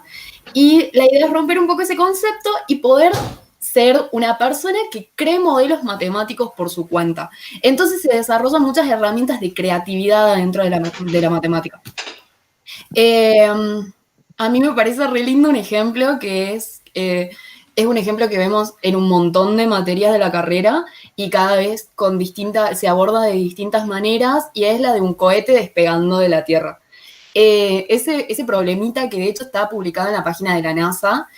Y la idea es romper un poco ese concepto y poder ser una persona que cree modelos matemáticos por su cuenta. Entonces se desarrollan muchas herramientas de creatividad dentro de la matemática. A mí me parece re lindo un ejemplo que es un ejemplo que vemos en un montón de materias de la carrera y cada vez se aborda de distintas maneras, y es la de un cohete despegando de la Tierra. Ese problemita, que de hecho está publicado en la página de la NASA,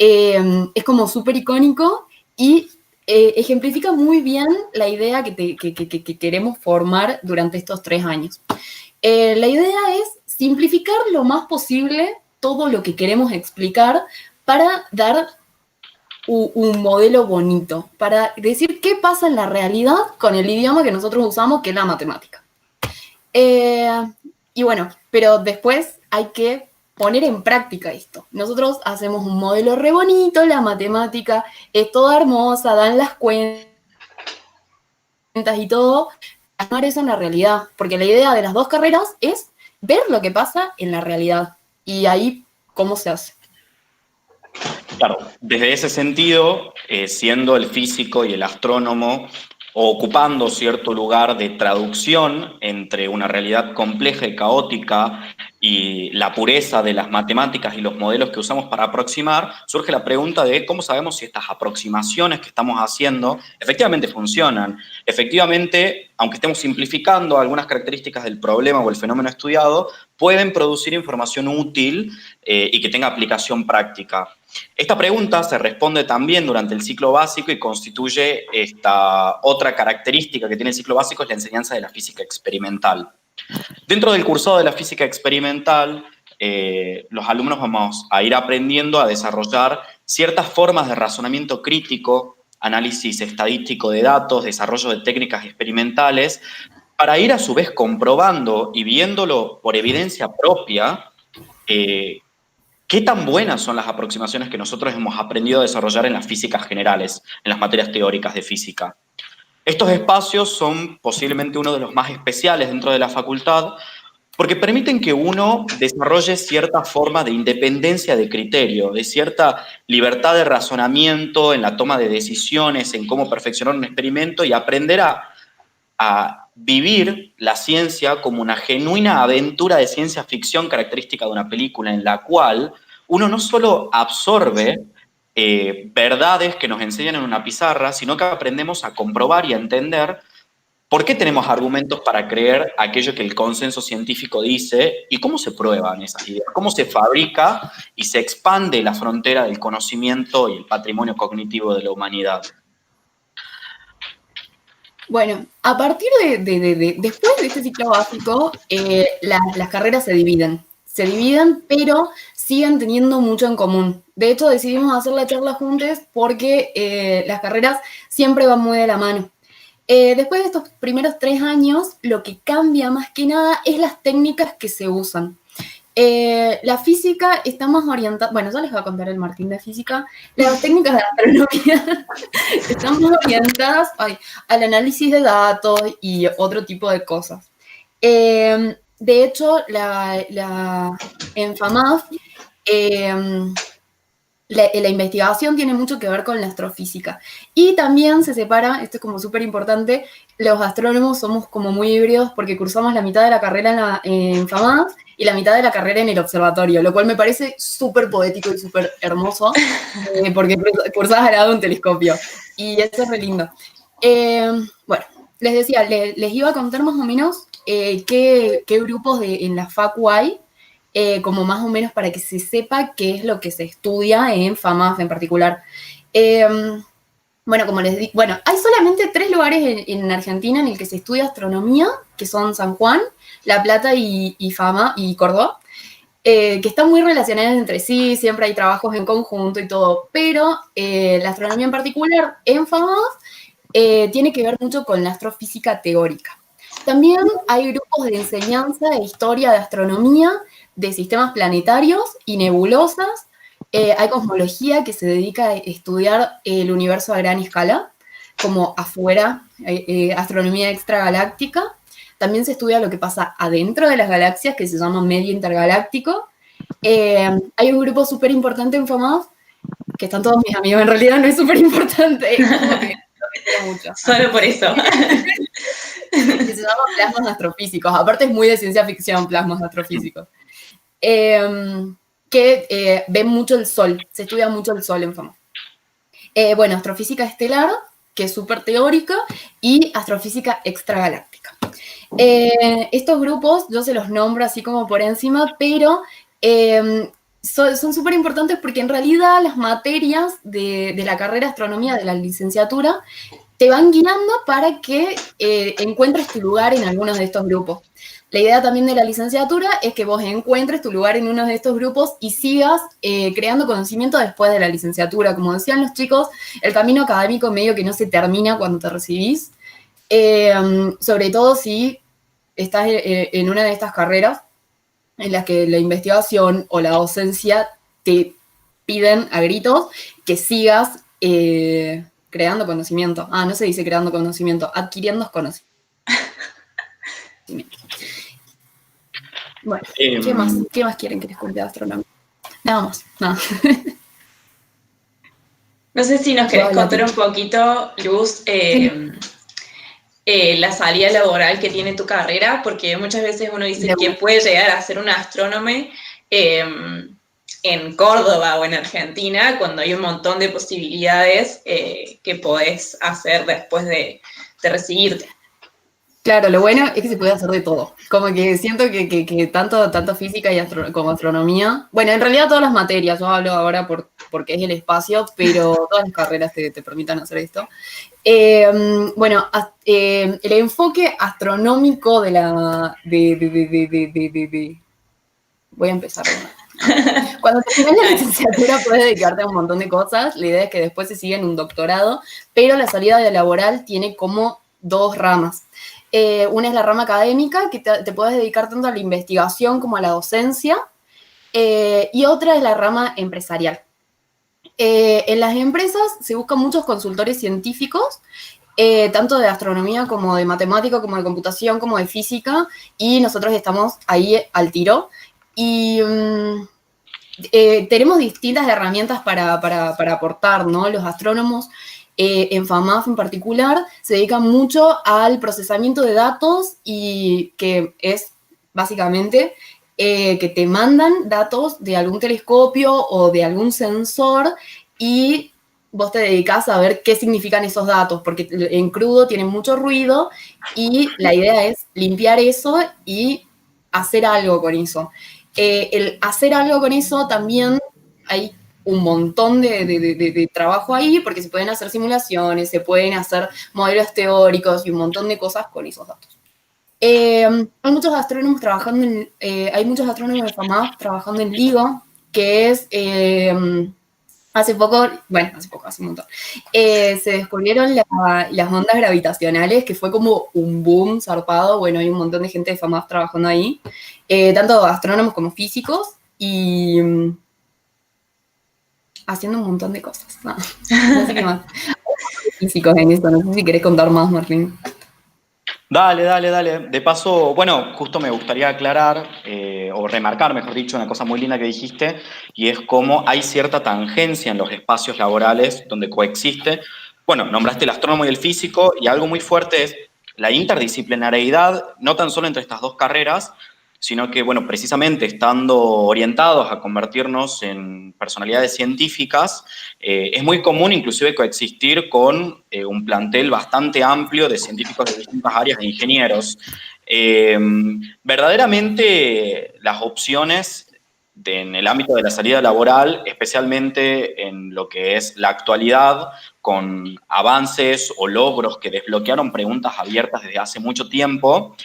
es como súper icónico y ejemplifica muy bien la idea que queremos formar durante estos 3 años. La idea es simplificar lo más posible todo lo que queremos explicar para dar un modelo bonito, para decir qué pasa en la realidad con el idioma que nosotros usamos, que es la matemática. Y bueno, pero después hay que poner en práctica esto. Nosotros hacemos un modelo re bonito, la matemática es toda hermosa, dan las cuentas y todo, plasmar eso en la realidad, porque la idea de las 2 carreras es ver lo que pasa en la realidad, y ahí cómo se hace. Claro, desde ese sentido, siendo el físico y el astrónomo ocupando cierto lugar de traducción entre una realidad compleja y caótica y la pureza de las matemáticas y los modelos que usamos para aproximar, surge la pregunta de cómo sabemos si estas aproximaciones que estamos haciendo efectivamente funcionan. Efectivamente, aunque estemos simplificando algunas características del problema o el fenómeno estudiado, pueden producir información útil y que tenga aplicación práctica. Esta pregunta se responde también durante el ciclo básico y constituye esta otra característica que tiene el ciclo básico, es la enseñanza de la física experimental. Dentro del cursado de la física experimental, los alumnos vamos a ir aprendiendo a desarrollar ciertas formas de razonamiento crítico, análisis estadístico de datos, desarrollo de técnicas experimentales, para ir a su vez comprobando y viéndolo por evidencia propia, qué tan buenas son las aproximaciones que nosotros hemos aprendido a desarrollar en las físicas generales, en las materias teóricas de física. Estos espacios son posiblemente uno de los más especiales dentro de la facultad, porque permiten que uno desarrolle cierta forma de independencia de criterio, de cierta libertad de razonamiento en la toma de decisiones, en cómo perfeccionar un experimento y aprender a vivir la ciencia como una genuina aventura de ciencia ficción característica de una película, en la cual uno no solo absorbe verdades que nos enseñan en una pizarra, sino que aprendemos a comprobar y a entender por qué tenemos argumentos para creer aquello que el consenso científico dice y cómo se prueban esas ideas, cómo se fabrica y se expande la frontera del conocimiento y el patrimonio cognitivo de la humanidad. Bueno, a partir después de este ciclo básico, las carreras se dividen, pero siguen teniendo mucho en común. De hecho, decidimos hacer la charla juntos porque las carreras siempre van muy de la mano. Después de estos primeros 3 años, lo que cambia más que nada es las técnicas que se usan. La física está más orientada, bueno, ya les voy a contar el Martín de física, las técnicas de astronomía están más orientadas al análisis de datos y otro tipo de cosas. De hecho, en FAMAF la investigación tiene mucho que ver con la astrofísica. Y también se separa, esto es como súper importante, los astrónomos somos como muy híbridos porque cursamos la mitad de la carrera en FAMAS y la mitad de la carrera en el observatorio, lo cual me parece súper poético y súper hermoso, porque cursás al lado de un telescopio. Y eso es re lindo. Bueno, les decía, les iba a contar más o menos qué grupos en la Facu hay, como más o menos para que se sepa qué es lo que se estudia en FAMAF en particular. Bueno, como les digo, hay solamente 3 lugares en Argentina en el que se estudia astronomía, que son San Juan, La Plata y Fama y Córdoba, que están muy relacionadas entre sí, siempre hay trabajos en conjunto y todo, pero la astronomía en particular en FAMAF tiene que ver mucho con la astrofísica teórica. También hay grupos de enseñanza de historia de astronomía, de sistemas planetarios y nebulosas. Hay cosmología que se dedica a estudiar el universo a gran escala, como afuera, astronomía extragaláctica. También se estudia lo que pasa adentro de las galaxias, que se llama medio intergaláctico. Hay un grupo súper importante en FAMAF, que están todos mis amigos, en realidad no es súper importante, es como que mucho. Solo por eso. Que se llama plasmas astrofísicos. Aparte es muy de ciencia ficción, plasmas astrofísicos. Que ven mucho el Sol, se estudia mucho el Sol en FAMA. Bueno, astrofísica estelar, que es súper teórica, y astrofísica extragaláctica. Estos grupos, yo se los nombro así como por encima, pero son súper importantes porque en realidad las materias de la carrera de astronomía de la licenciatura te van guiando para que encuentres tu lugar en algunos de estos grupos. La idea también de la licenciatura es que vos encuentres tu lugar en uno de estos grupos y sigas creando conocimiento después de la licenciatura. Como decían los chicos, el camino académico medio que no se termina cuando te recibís, sobre todo si estás en una de estas carreras en las que la investigación o la docencia te piden a gritos que sigas creando conocimiento. No se dice creando conocimiento, adquiriendo conocimiento. Bueno, ¿qué más quieren que les cuente de astronomía? Nada más, nada. No sé si nos querés contar un poquito, Luz, la salida laboral que tiene tu carrera, porque muchas veces uno dice que puede llegar a ser un astrónome en Córdoba o en Argentina, cuando hay un montón de posibilidades que podés hacer después de recibirte. Claro, lo bueno es que se puede hacer de todo. Como que siento que tanto física como astronomía, bueno, en realidad todas las materias, yo hablo ahora porque es el espacio, pero todas las carreras te permitan hacer esto. Bueno, el enfoque astronómico de la... Voy a empezar. Cuando terminas la licenciatura puedes dedicarte a un montón de cosas. La idea es que después se siga en un doctorado, pero la salida laboral tiene como 2 ramas. Una es la rama académica, que te puedes dedicar tanto a la investigación como a la docencia, y otra es la rama empresarial. En las empresas se buscan muchos consultores científicos, tanto de astronomía como de matemática, como de computación, como de física, y nosotros estamos ahí al tiro. Y tenemos distintas herramientas para aportar, ¿no? Los astrónomos en FAMAF en particular se dedican mucho al procesamiento de datos, y que es básicamente que te mandan datos de algún telescopio o de algún sensor y vos te dedicás a ver qué significan esos datos, porque en crudo tienen mucho ruido y la idea es limpiar eso y hacer algo con eso. El hacer algo con eso también hay un montón de trabajo ahí, porque se pueden hacer simulaciones, se pueden hacer modelos teóricos y un montón de cosas con esos datos. Hay muchos astrónomos hay muchos astrónomos de FAMAF trabajando en LIGO, que es hace un montón, se descubrieron las ondas gravitacionales, que fue como un boom zarpado. Bueno, hay un montón de gente de FAMAF trabajando ahí, tanto astrónomos como físicos, y haciendo un montón de cosas. No sé qué más. Físicos en esto, no sé si querés contar más, Martín. Dale. De paso, bueno, justo me gustaría aclarar, o remarcar, mejor dicho, una cosa muy linda que dijiste, y es cómo hay cierta tangencia en los espacios laborales donde coexiste. Bueno, nombraste el astrónomo y el físico, y algo muy fuerte es la interdisciplinariedad, no tan solo entre estas dos carreras, sino que, bueno, precisamente estando orientados a convertirnos en personalidades científicas, es muy común inclusive coexistir con un plantel bastante amplio de científicos de distintas áreas e ingenieros. Verdaderamente las opciones en el ámbito de la salida laboral, especialmente en lo que es la actualidad, con avances o logros que desbloquearon preguntas abiertas desde hace mucho tiempo,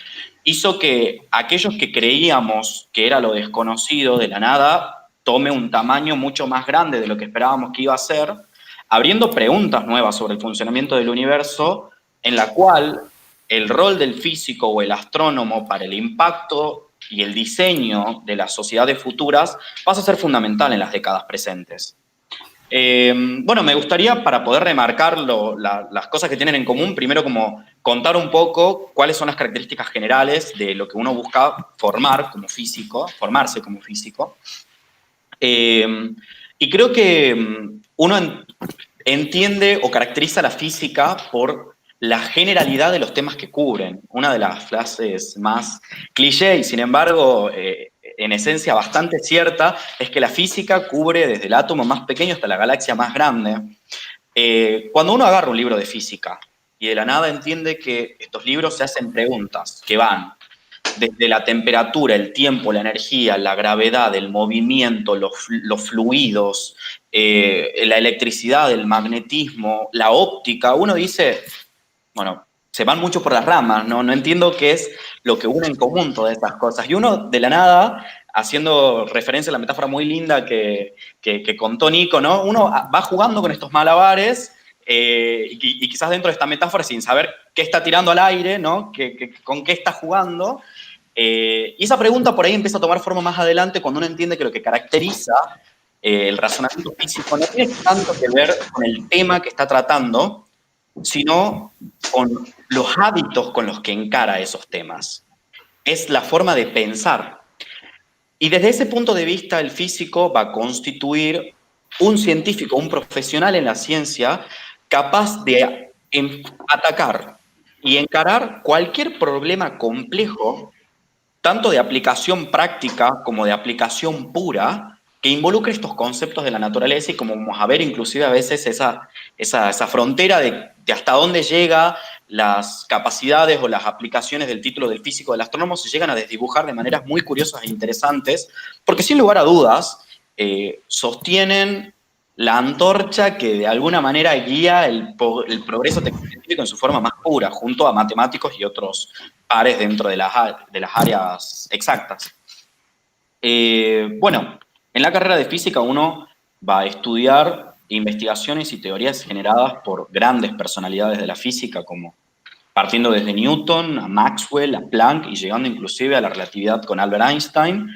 hizo que aquellos que creíamos que era lo desconocido de la nada tome un tamaño mucho más grande de lo que esperábamos que iba a ser, abriendo preguntas nuevas sobre el funcionamiento del universo, en la cual el rol del físico o el astrónomo para el impacto y el diseño de las sociedades futuras pasa a ser fundamental en las décadas presentes. Bueno, me gustaría, para poder remarcar las cosas que tienen en común, primero como contar un poco cuáles son las características generales de lo que uno busca formarse como físico. Y creo que uno entiende o caracteriza la física por la generalidad de los temas que cubren. Una de las frases más cliché y, sin embargo, en esencia bastante cierta, es que la física cubre desde el átomo más pequeño hasta la galaxia más grande. Cuando uno agarra un libro de física y de la nada entiende que estos libros se hacen preguntas que van desde la temperatura, el tiempo, la energía, la gravedad, el movimiento, los fluidos, la electricidad, el magnetismo, la óptica, uno dice, bueno, se van mucho por las ramas, ¿no? No entiendo qué es lo que une en común todas estas cosas. Y uno, de la nada, haciendo referencia a la metáfora muy linda que contó Nico, ¿no? Uno va jugando con estos malabares y quizás dentro de esta metáfora, sin saber qué está tirando al aire, ¿no? Con qué está jugando. Y esa pregunta por ahí empieza a tomar forma más adelante cuando uno entiende que lo que caracteriza el razonamiento físico no tiene tanto que ver con el tema que está tratando, sino con los hábitos con los que encara esos temas. Es la forma de pensar. Y desde ese punto de vista, el físico va a constituir un científico, un profesional en la ciencia, capaz de atacar y encarar cualquier problema complejo, tanto de aplicación práctica como de aplicación pura, que involucre estos conceptos de la naturaleza, y como vamos a ver inclusive a veces esa frontera de hasta dónde llega las capacidades o las aplicaciones del título del físico del astrónomo se llegan a desdibujar de maneras muy curiosas e interesantes, porque sin lugar a dudas sostienen la antorcha que de alguna manera guía el progreso científico en su forma más pura, junto a matemáticos y otros pares dentro de las áreas exactas. Bueno, en la carrera de física uno va a estudiar investigaciones y teorías generadas por grandes personalidades de la física, como partiendo desde Newton a Maxwell, a Planck y llegando inclusive a la relatividad con Albert Einstein,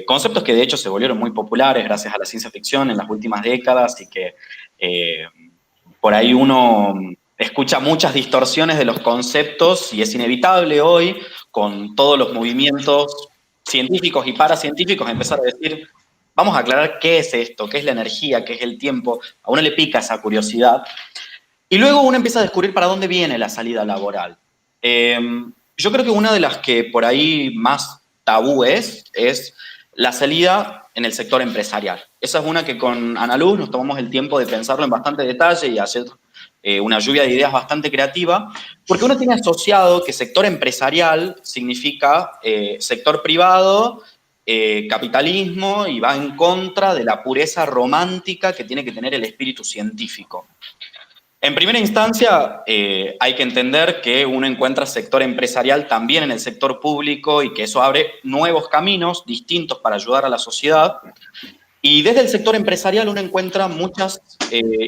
conceptos que de hecho se volvieron muy populares gracias a la ciencia ficción en las últimas décadas y que por ahí uno escucha muchas distorsiones de los conceptos y es inevitable hoy, con todos los movimientos científicos y paracientíficos, empezar a decir, vamos a aclarar qué es esto, qué es la energía, qué es el tiempo. A uno le pica esa curiosidad. Y luego uno empieza a descubrir para dónde viene la salida laboral. Yo creo que una de las que por ahí más tabú es la salida en el sector empresarial. Esa es una que con Ana Luz nos tomamos el tiempo de pensarlo en bastante detalle y hacer una lluvia de ideas bastante creativa, porque uno tiene asociado que sector empresarial significa sector privado, capitalismo, y va en contra de la pureza romántica que tiene que tener el espíritu científico. En primera instancia, hay que entender que uno encuentra sector empresarial también en el sector público y que eso abre nuevos caminos distintos para ayudar a la sociedad. Y desde el sector empresarial uno encuentra muchas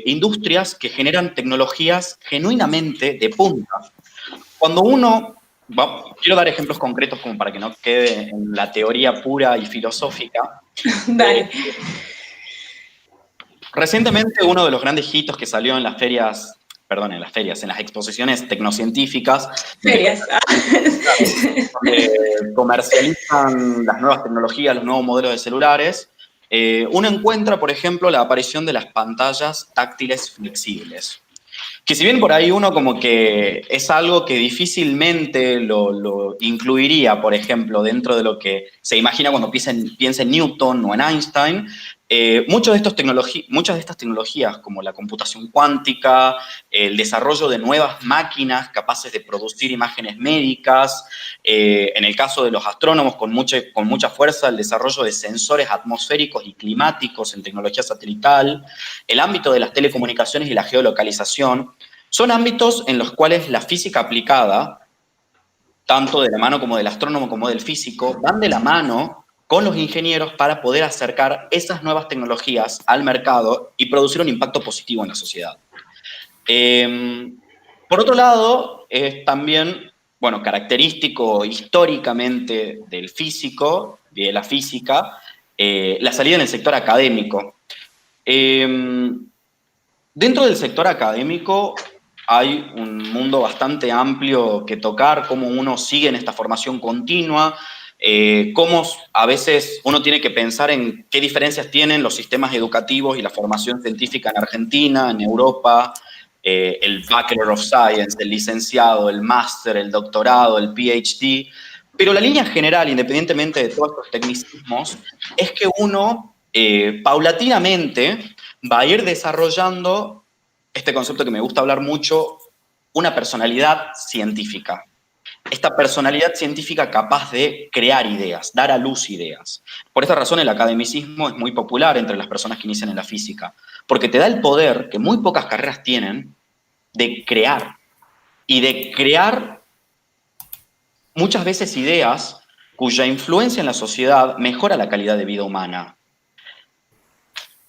industrias que generan tecnologías genuinamente de punta. Cuando uno, quiero dar ejemplos concretos como para que no quede en la teoría pura y filosófica. Dale. Recientemente uno de los grandes hitos que salió en las ferias, en las ferias, en las exposiciones tecnocientíficas, Ferias. donde comercializan las nuevas tecnologías, los nuevos modelos de celulares, uno encuentra, por ejemplo, la aparición de las pantallas táctiles flexibles. Que si bien por ahí uno como que es algo que difícilmente lo incluiría, por ejemplo, dentro de lo que se imagina cuando piensa en Newton o en Einstein, muchas de estas tecnologías, como la computación cuántica, el desarrollo de nuevas máquinas capaces de producir imágenes médicas, en el caso de los astrónomos, con mucha fuerza, el desarrollo de sensores atmosféricos y climáticos en tecnología satelital, el ámbito de las telecomunicaciones y la geolocalización, son ámbitos en los cuales la física aplicada, tanto de la mano como del astrónomo como del físico, van de la mano con los ingenieros para poder acercar esas nuevas tecnologías al mercado y producir un impacto positivo en la sociedad. Por otro lado, es también, bueno, característico históricamente del físico, de la física, la salida en el sector académico. Dentro del sector académico hay un mundo bastante amplio que tocar, cómo uno sigue en esta formación continua, cómo a veces uno tiene que pensar en qué diferencias tienen los sistemas educativos y la formación científica en Argentina, en Europa, el Bachelor of Science, el licenciado, el máster, el doctorado, el PhD. Pero la línea general, independientemente de todos estos tecnicismos, es que uno paulatinamente va a ir desarrollando este concepto que me gusta hablar mucho, una personalidad científica. Esta personalidad científica capaz de crear ideas, dar a luz ideas. Por esta razón el academicismo es muy popular entre las personas que inician en la física, porque te da el poder que muy pocas carreras tienen de crear, y de crear muchas veces ideas cuya influencia en la sociedad mejora la calidad de vida humana.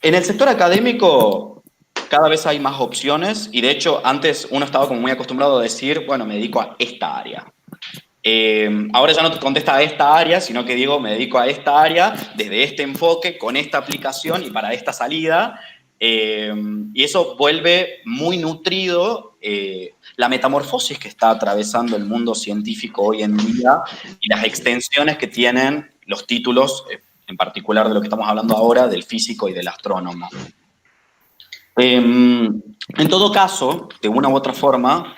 En el sector académico cada vez hay más opciones y de hecho antes uno estaba como muy acostumbrado a decir, bueno, me dedico a esta área. Ahora ya no te contesta a esta área, sino que digo, me dedico a esta área desde este enfoque, con esta aplicación y para esta salida. Y eso vuelve muy nutrido la metamorfosis que está atravesando el mundo científico hoy en día y las extensiones que tienen los títulos, en particular de lo que estamos hablando ahora, del físico y del astrónomo. En todo caso, de una u otra forma,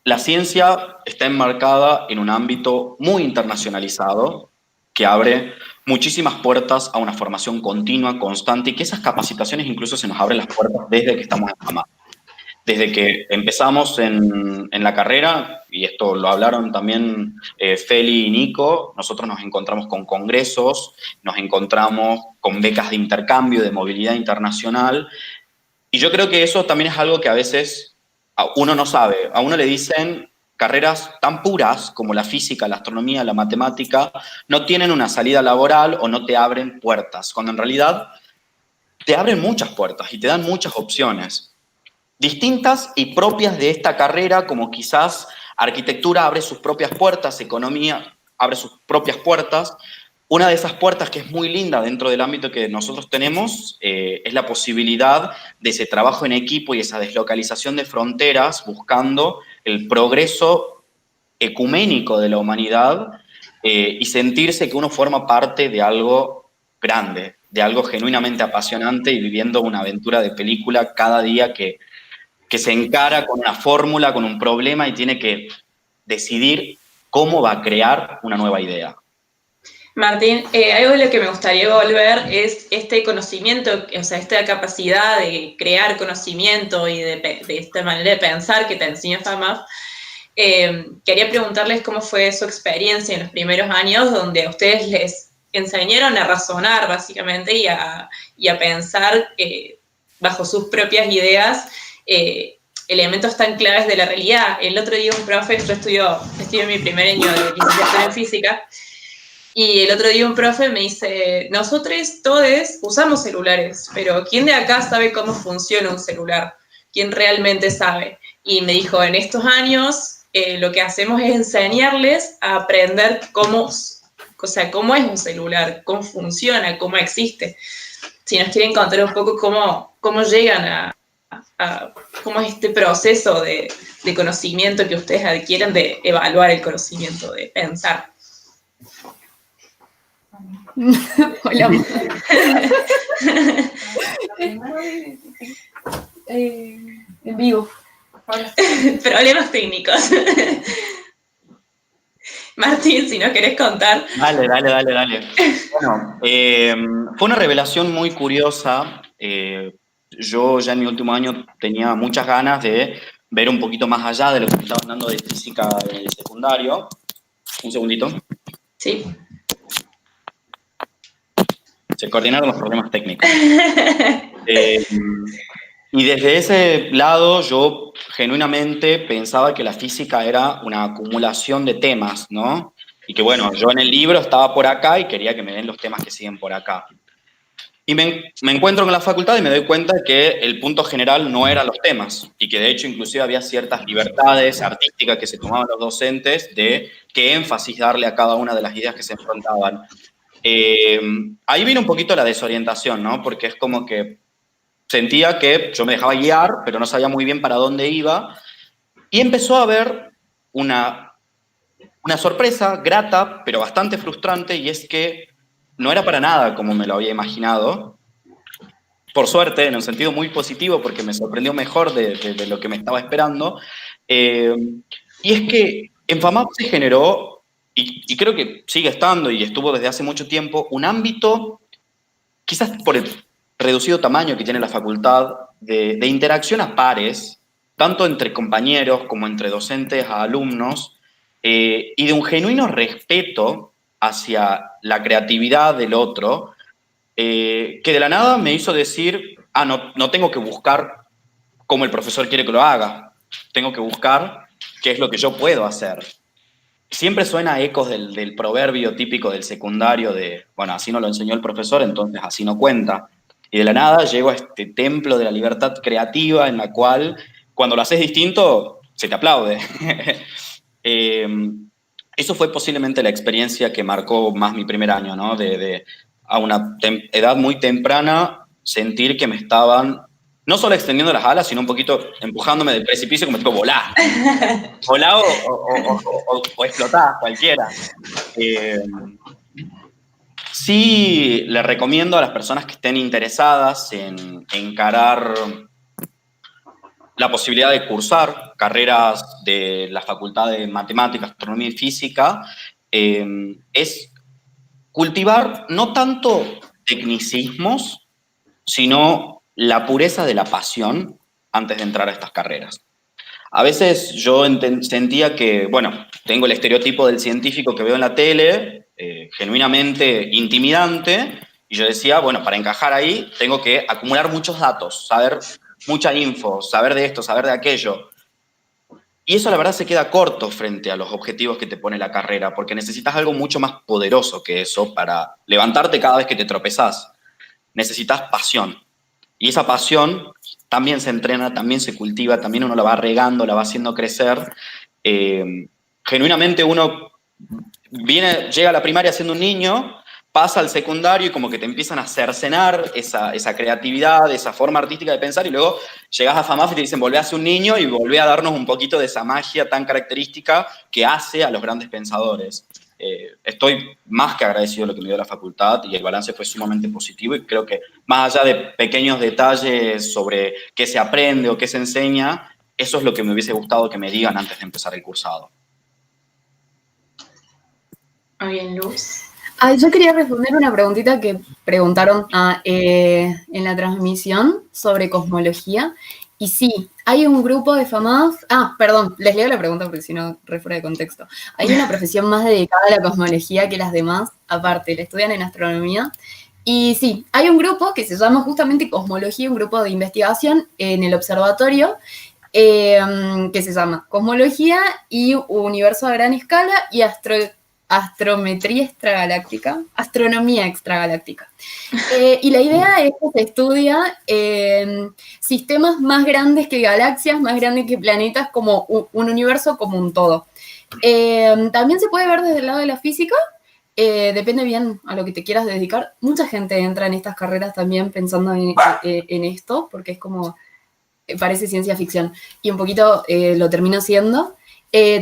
la ciencia está enmarcada en un ámbito muy internacionalizado que abre muchísimas puertas a una formación continua, constante, y que esas capacitaciones incluso se nos abren las puertas desde que estamos en FAMAP. Desde que empezamos en la carrera, y esto lo hablaron también Feli y Nico, nosotros nos encontramos con congresos, nos encontramos con becas de intercambio, de movilidad internacional, y yo creo que eso también es algo que a veces uno no sabe. A uno le dicen carreras tan puras como la física, la astronomía, la matemática, no tienen una salida laboral o no te abren puertas, cuando en realidad te abren muchas puertas y te dan muchas opciones, distintas y propias de esta carrera, como quizás arquitectura abre sus propias puertas, economía abre sus propias puertas. Una de esas puertas que es muy linda dentro del ámbito que nosotros tenemos es la posibilidad de ese trabajo en equipo y esa deslocalización de fronteras buscando el progreso ecuménico de la humanidad y sentirse que uno forma parte de algo grande, de algo genuinamente apasionante y viviendo una aventura de película cada día que se encara con una fórmula, con un problema y tiene que decidir cómo va a crear una nueva idea. Martín, algo de lo que me gustaría volver es este conocimiento, o sea, esta capacidad de crear conocimiento y de esta manera de pensar que te enseña FAMAF. Quería preguntarles cómo fue su experiencia en los primeros años, donde a ustedes les enseñaron a razonar, básicamente, y a pensar bajo sus propias ideas elementos tan claves de la realidad. El otro día un profe, yo estudio en mi primer año de licenciatura en física, y el otro día un profe me dice, nosotros todos usamos celulares, pero ¿quién de acá sabe cómo funciona un celular? ¿Quién realmente sabe? Y me dijo, en estos años lo que hacemos es enseñarles a aprender cómo es un celular, cómo funciona, cómo existe. Si nos quieren contar un poco cómo llegan a cómo es este proceso de conocimiento que ustedes adquieren, de evaluar el conocimiento, de pensar. Hola. En vivo. Problemas técnicos. Martín, si no querés contar. Dale. Bueno, fue una revelación muy curiosa. Yo ya en mi último año tenía muchas ganas de ver un poquito más allá de lo que me estaban dando de física en el secundario. Un segundito. Sí. Se coordinaron los problemas técnicos. Y desde ese lado yo genuinamente pensaba que la física era una acumulación de temas, ¿no? Y que bueno, yo en el libro estaba por acá y quería que me den los temas que siguen por acá. Y me encuentro con la facultad y me doy cuenta de que el punto general no eran los temas y que de hecho inclusive había ciertas libertades artísticas que se tomaban los docentes de qué énfasis darle a cada una de las ideas que se enfrentaban. Ahí vino un poquito la desorientación, ¿no? Porque es como que sentía que yo me dejaba guiar, pero no sabía muy bien para dónde iba. Y empezó a haber una sorpresa grata, pero bastante frustrante, y es que no era para nada como me lo había imaginado. Por suerte, en un sentido muy positivo, porque me sorprendió mejor de lo que me estaba esperando. Y es que en FAMAP se generó, y creo que sigue estando y estuvo desde hace mucho tiempo, un ámbito, quizás por el reducido tamaño que tiene la facultad, de interacción a pares, tanto entre compañeros como entre docentes a alumnos, y de un genuino respeto hacia la creatividad del otro, que de la nada me hizo decir, no tengo que buscar cómo el profesor quiere que lo haga, tengo que buscar qué es lo que yo puedo hacer. Siempre suena a ecos del proverbio típico del secundario de, bueno, así no lo enseñó el profesor, entonces así no cuenta. Y de la nada llego a este templo de la libertad creativa en la cual, cuando lo haces distinto, se te aplaude. Eso fue posiblemente la experiencia que marcó más mi primer año, ¿no? A una edad muy temprana, sentir que me estaban no solo extendiendo las alas, sino un poquito empujándome del precipicio como tipo volar. Volar o explotar, cualquiera. Sí, le recomiendo a las personas que estén interesadas en encarar la posibilidad de cursar carreras de la Facultad de Matemáticas, Astronomía y Física, es cultivar no tanto tecnicismos, sino la pureza de la pasión antes de entrar a estas carreras. A veces yo sentía que, bueno, tengo el estereotipo del científico que veo en la tele, genuinamente intimidante, y yo decía, bueno, para encajar ahí tengo que acumular muchos datos, saber mucha info, saber de esto, saber de aquello. Y eso la verdad se queda corto frente a los objetivos que te pone la carrera, porque necesitas algo mucho más poderoso que eso para levantarte cada vez que te tropezás. Necesitas pasión. Y esa pasión también se entrena, también se cultiva, también uno la va regando, la va haciendo crecer. Genuinamente uno llega a la primaria siendo un niño, pasa al secundario y como que te empiezan a cercenar esa creatividad, esa forma artística de pensar, y luego llegas a FAMAF y te dicen volvé a ser un niño y volvé a darnos un poquito de esa magia tan característica que hace a los grandes pensadores. Estoy más que agradecido de lo que me dio la facultad y el balance fue sumamente positivo, y creo que más allá de pequeños detalles sobre qué se aprende o qué se enseña, eso es lo que me hubiese gustado que me digan antes de empezar el cursado. Muy bien, Luz. Yo quería responder una preguntita que preguntaron en la transmisión sobre cosmología. Y sí, hay un grupo de FAMAF. Perdón, les leo la pregunta porque si no, re fuera de contexto. Hay una profesión más dedicada a la cosmología que las demás, aparte, la estudian en astronomía. Y sí, hay un grupo que se llama justamente Cosmología, un grupo de investigación en el observatorio, que se llama Cosmología y Universo a Gran Escala y Astrometría Extragaláctica, Astronomía Extragaláctica. Y la idea es que se estudia sistemas más grandes que galaxias, más grandes que planetas, como un universo como un todo. También se puede ver desde el lado de la física, depende bien a lo que te quieras dedicar. Mucha gente entra en estas carreras también pensando en esto, porque es como parece ciencia ficción. Y un poquito lo termina siendo.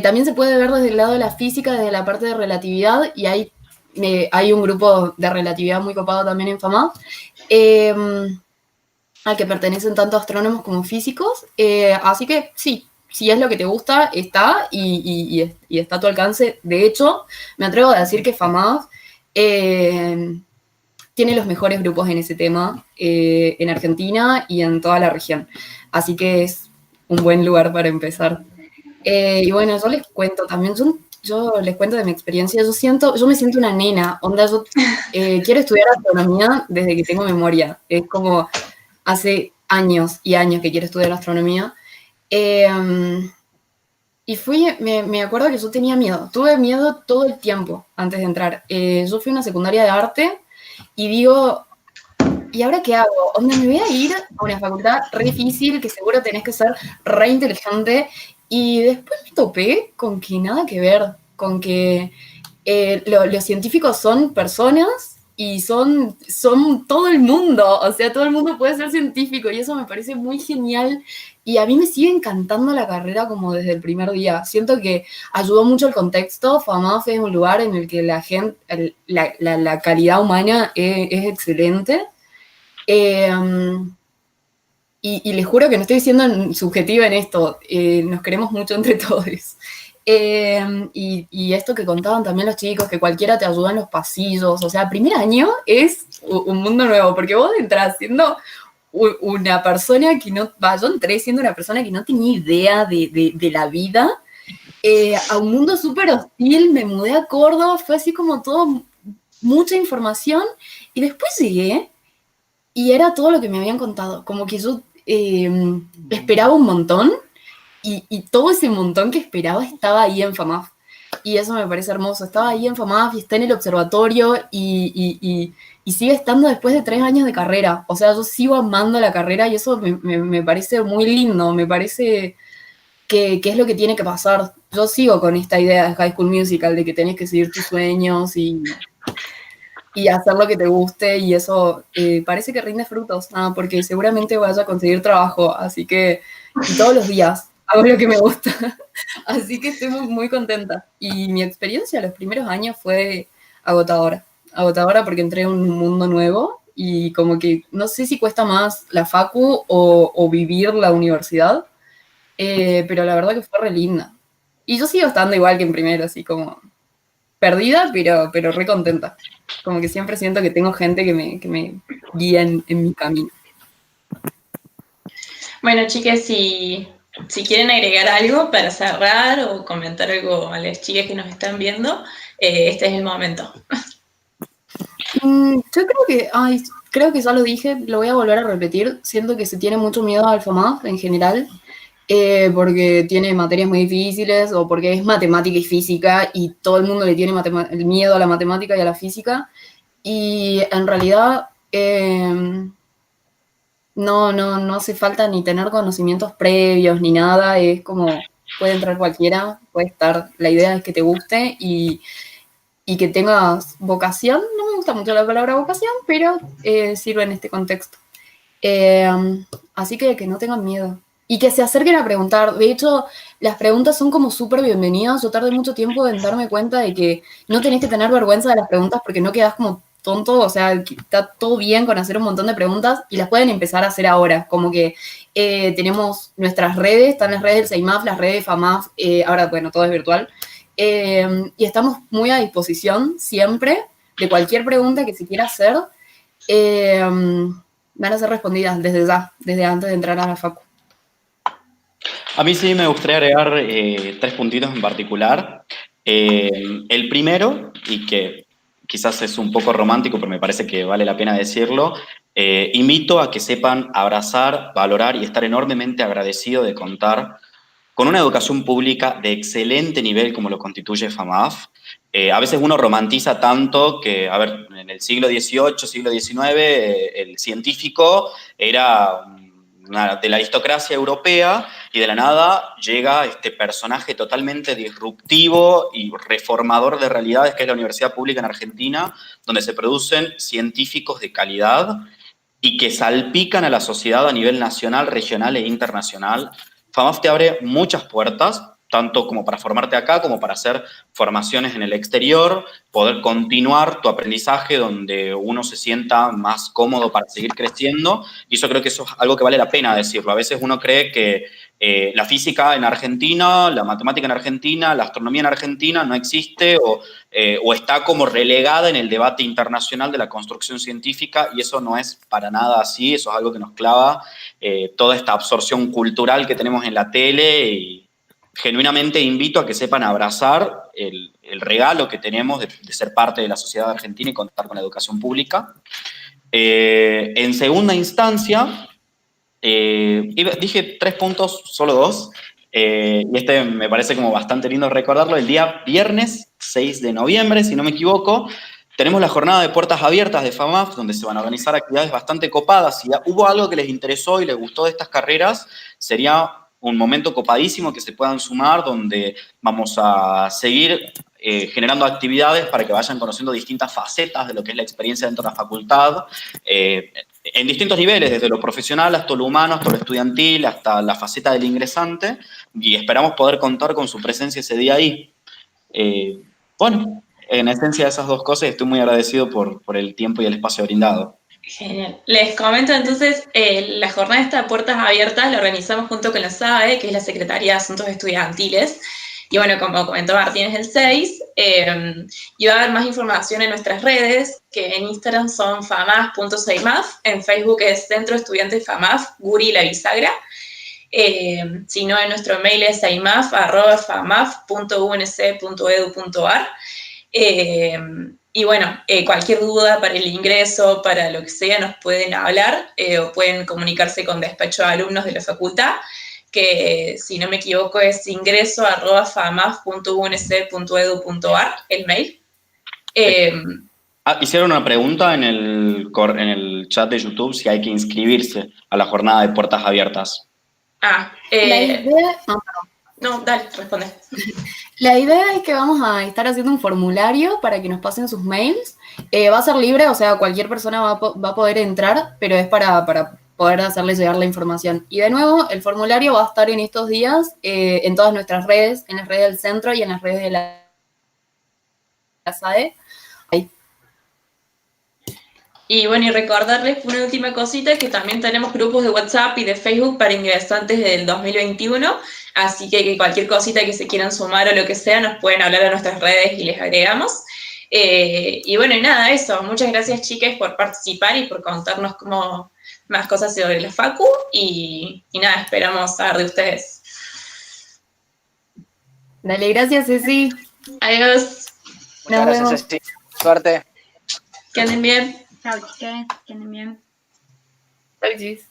También se puede ver desde el lado de la física, desde la parte de relatividad, y hay un grupo de relatividad muy copado también en FAMAF, al que pertenecen tanto astrónomos como físicos. Así que sí, si es lo que te gusta, está y está a tu alcance. De hecho, me atrevo a decir que FAMAF tiene los mejores grupos en ese tema en Argentina y en toda la región. Así que es un buen lugar para empezar. Y bueno, yo les cuento también, yo les cuento de mi experiencia. Yo me siento una nena, onda, yo quiero estudiar astronomía desde que tengo memoria. Es como hace años y años que quiero estudiar astronomía. Y me acuerdo que yo tenía miedo, tuve miedo todo el tiempo antes de entrar. Yo fui a una secundaria de arte y digo, ¿y ahora qué hago? ¿Dónde me voy a ir a una facultad re difícil, que seguro tenés que ser re inteligente? Y después me topé con que nada que ver, con que los científicos son personas y son todo el mundo, o sea, todo el mundo puede ser científico y eso me parece muy genial y a mí me sigue encantando la carrera como desde el primer día. Siento que ayudó mucho el contexto. FAMAF es un lugar en el que la gente, la calidad humana es excelente. Y les juro que no estoy siendo subjetiva en esto, nos queremos mucho entre todos. Y esto que contaban también los chicos, que cualquiera te ayuda en los pasillos, o sea, primer año es un mundo nuevo, porque vos entras siendo una persona que no, yo entré siendo una persona que no tenía idea de la vida, a un mundo súper hostil, me mudé a Córdoba, fue así como todo, mucha información, y después llegué, y era todo lo que me habían contado, como que yo esperaba un montón, y todo ese montón que esperaba estaba ahí en FAMAF. Y eso me parece hermoso. Estaba ahí en FAMAF y está en el observatorio y sigue estando después de 3 años de carrera. O sea, yo sigo amando la carrera y eso me parece muy lindo. Me parece que es lo que tiene que pasar. Yo sigo con esta idea de High School Musical, de que tenés que seguir tus sueños y hacer lo que te guste, y eso parece que rinde frutos, porque seguramente vaya a conseguir trabajo, así que y todos los días hago lo que me gusta, así que estoy muy, muy contenta. Y mi experiencia los primeros años fue agotadora porque entré en un mundo nuevo y como que no sé si cuesta más la facu o vivir la universidad, pero la verdad que fue re linda. Y yo sigo estando igual que en primero, así como perdida, pero re contenta. Como que siempre siento que tengo gente que me guía en mi camino. Bueno, chicas, si quieren agregar algo para cerrar o comentar algo a las chicas que nos están viendo, este es el momento. Yo creo que ya lo dije, lo voy a volver a repetir. Siento que se tiene mucho miedo al FAMAF en general, porque tiene materias muy difíciles o porque es matemática y física y todo el mundo le tiene el miedo a la matemática y a la física. Y en realidad no hace falta ni tener conocimientos previos ni nada, es como puede entrar cualquiera, puede estar, la idea es que te guste y que tengas vocación. No me gusta mucho la palabra vocación, pero sirve en este contexto. Así que no tengan miedo. Y que se acerquen a preguntar. De hecho, las preguntas son como súper bienvenidas. Yo tardé mucho tiempo en darme cuenta de que no tenés que tener vergüenza de las preguntas porque no quedás como tonto. O sea, está todo bien con hacer un montón de preguntas y las pueden empezar a hacer ahora. Como que tenemos nuestras redes, están las redes del CEIMAF, las redes de FAMAF. Ahora, bueno, todo es virtual. Y estamos muy a disposición siempre de cualquier pregunta que se quiera hacer. Van a ser respondidas desde ya, desde antes de entrar a la facu. A mí sí me gustaría agregar 3 puntitos en particular. El primero, y que quizás es un poco romántico, pero me parece que vale la pena decirlo, invito a que sepan abrazar, valorar y estar enormemente agradecido de contar con una educación pública de excelente nivel como lo constituye FAMAF. A veces uno romantiza tanto que, a ver, en el siglo XVIII, siglo XIX, el científico era de la aristocracia europea y de la nada llega este personaje totalmente disruptivo y reformador de realidades que es la Universidad Pública en Argentina, donde se producen científicos de calidad y que salpican a la sociedad a nivel nacional, regional e internacional. FAMAF te abre muchas puertas, tanto como para formarte acá, como para hacer formaciones en el exterior, poder continuar tu aprendizaje donde uno se sienta más cómodo para seguir creciendo, y eso creo que eso es algo que vale la pena decirlo. A veces uno cree que la física en Argentina, la matemática en Argentina, la astronomía en Argentina no existe o está como relegada en el debate internacional de la construcción científica, y eso no es para nada así. Eso es algo que nos clava toda esta absorción cultural que tenemos en la tele, y genuinamente invito a que sepan abrazar el regalo que tenemos de ser parte de la sociedad argentina y contar con la educación pública. En segunda instancia, dije 3 puntos, solo 2, y este me parece como bastante lindo recordarlo. El día viernes 6 de noviembre, si no me equivoco, tenemos la jornada de puertas abiertas de FAMAF, donde se van a organizar actividades bastante copadas. Si hubo algo que les interesó y les gustó de estas carreras, sería un momento copadísimo que se puedan sumar, donde vamos a seguir generando actividades para que vayan conociendo distintas facetas de lo que es la experiencia dentro de la facultad, en distintos niveles, desde lo profesional hasta lo humano, hasta lo estudiantil, hasta la faceta del ingresante, y esperamos poder contar con su presencia ese día ahí. Bueno, en esencia esas 2 cosas, estoy muy agradecido por el tiempo y el espacio brindado. Genial. Les comento entonces, la jornada esta de puertas abiertas la organizamos junto con la SAE, que es la Secretaría de Asuntos Estudiantiles. Y bueno, como comentó Martín, es el 6. Y va a haber más información en nuestras redes, que en Instagram son famaf.seimaf, en Facebook es Centro Estudiantes FAMAF, Guri La Bisagra. Si no, en nuestro mail es seimaf@famaf.unc.edu.ar. Y bueno, cualquier duda para el ingreso, para lo que sea, nos pueden hablar o pueden comunicarse con despacho de alumnos de la facultad, que si no me equivoco es ingreso@famaf.unc.edu.ar, el mail. Hicieron una pregunta en el chat de YouTube si hay que inscribirse a la jornada de puertas abiertas. La idea... No, dale, responde. La idea es que vamos a estar haciendo un formulario para que nos pasen sus mails. Va a ser libre, o sea, cualquier persona va a poder entrar, pero es para poder hacerles llegar la información. Y de nuevo, el formulario va a estar en estos días en todas nuestras redes, en las redes del centro y en las redes de la SAE. Ahí. Y bueno, y recordarles una última cosita, que también tenemos grupos de WhatsApp y de Facebook para ingresantes del 2021, así que cualquier cosita que se quieran sumar o lo que sea, nos pueden hablar a nuestras redes y les agregamos. Y bueno, y nada, eso. Muchas gracias, chicas, por participar y por contarnos como más cosas sobre la facu, y nada, esperamos saber de ustedes. Dale, gracias, Ceci. Adiós. Muchas gracias, Ceci. Suerte. Que anden bien. Chao, chicas, que anden bien. Chau, chis.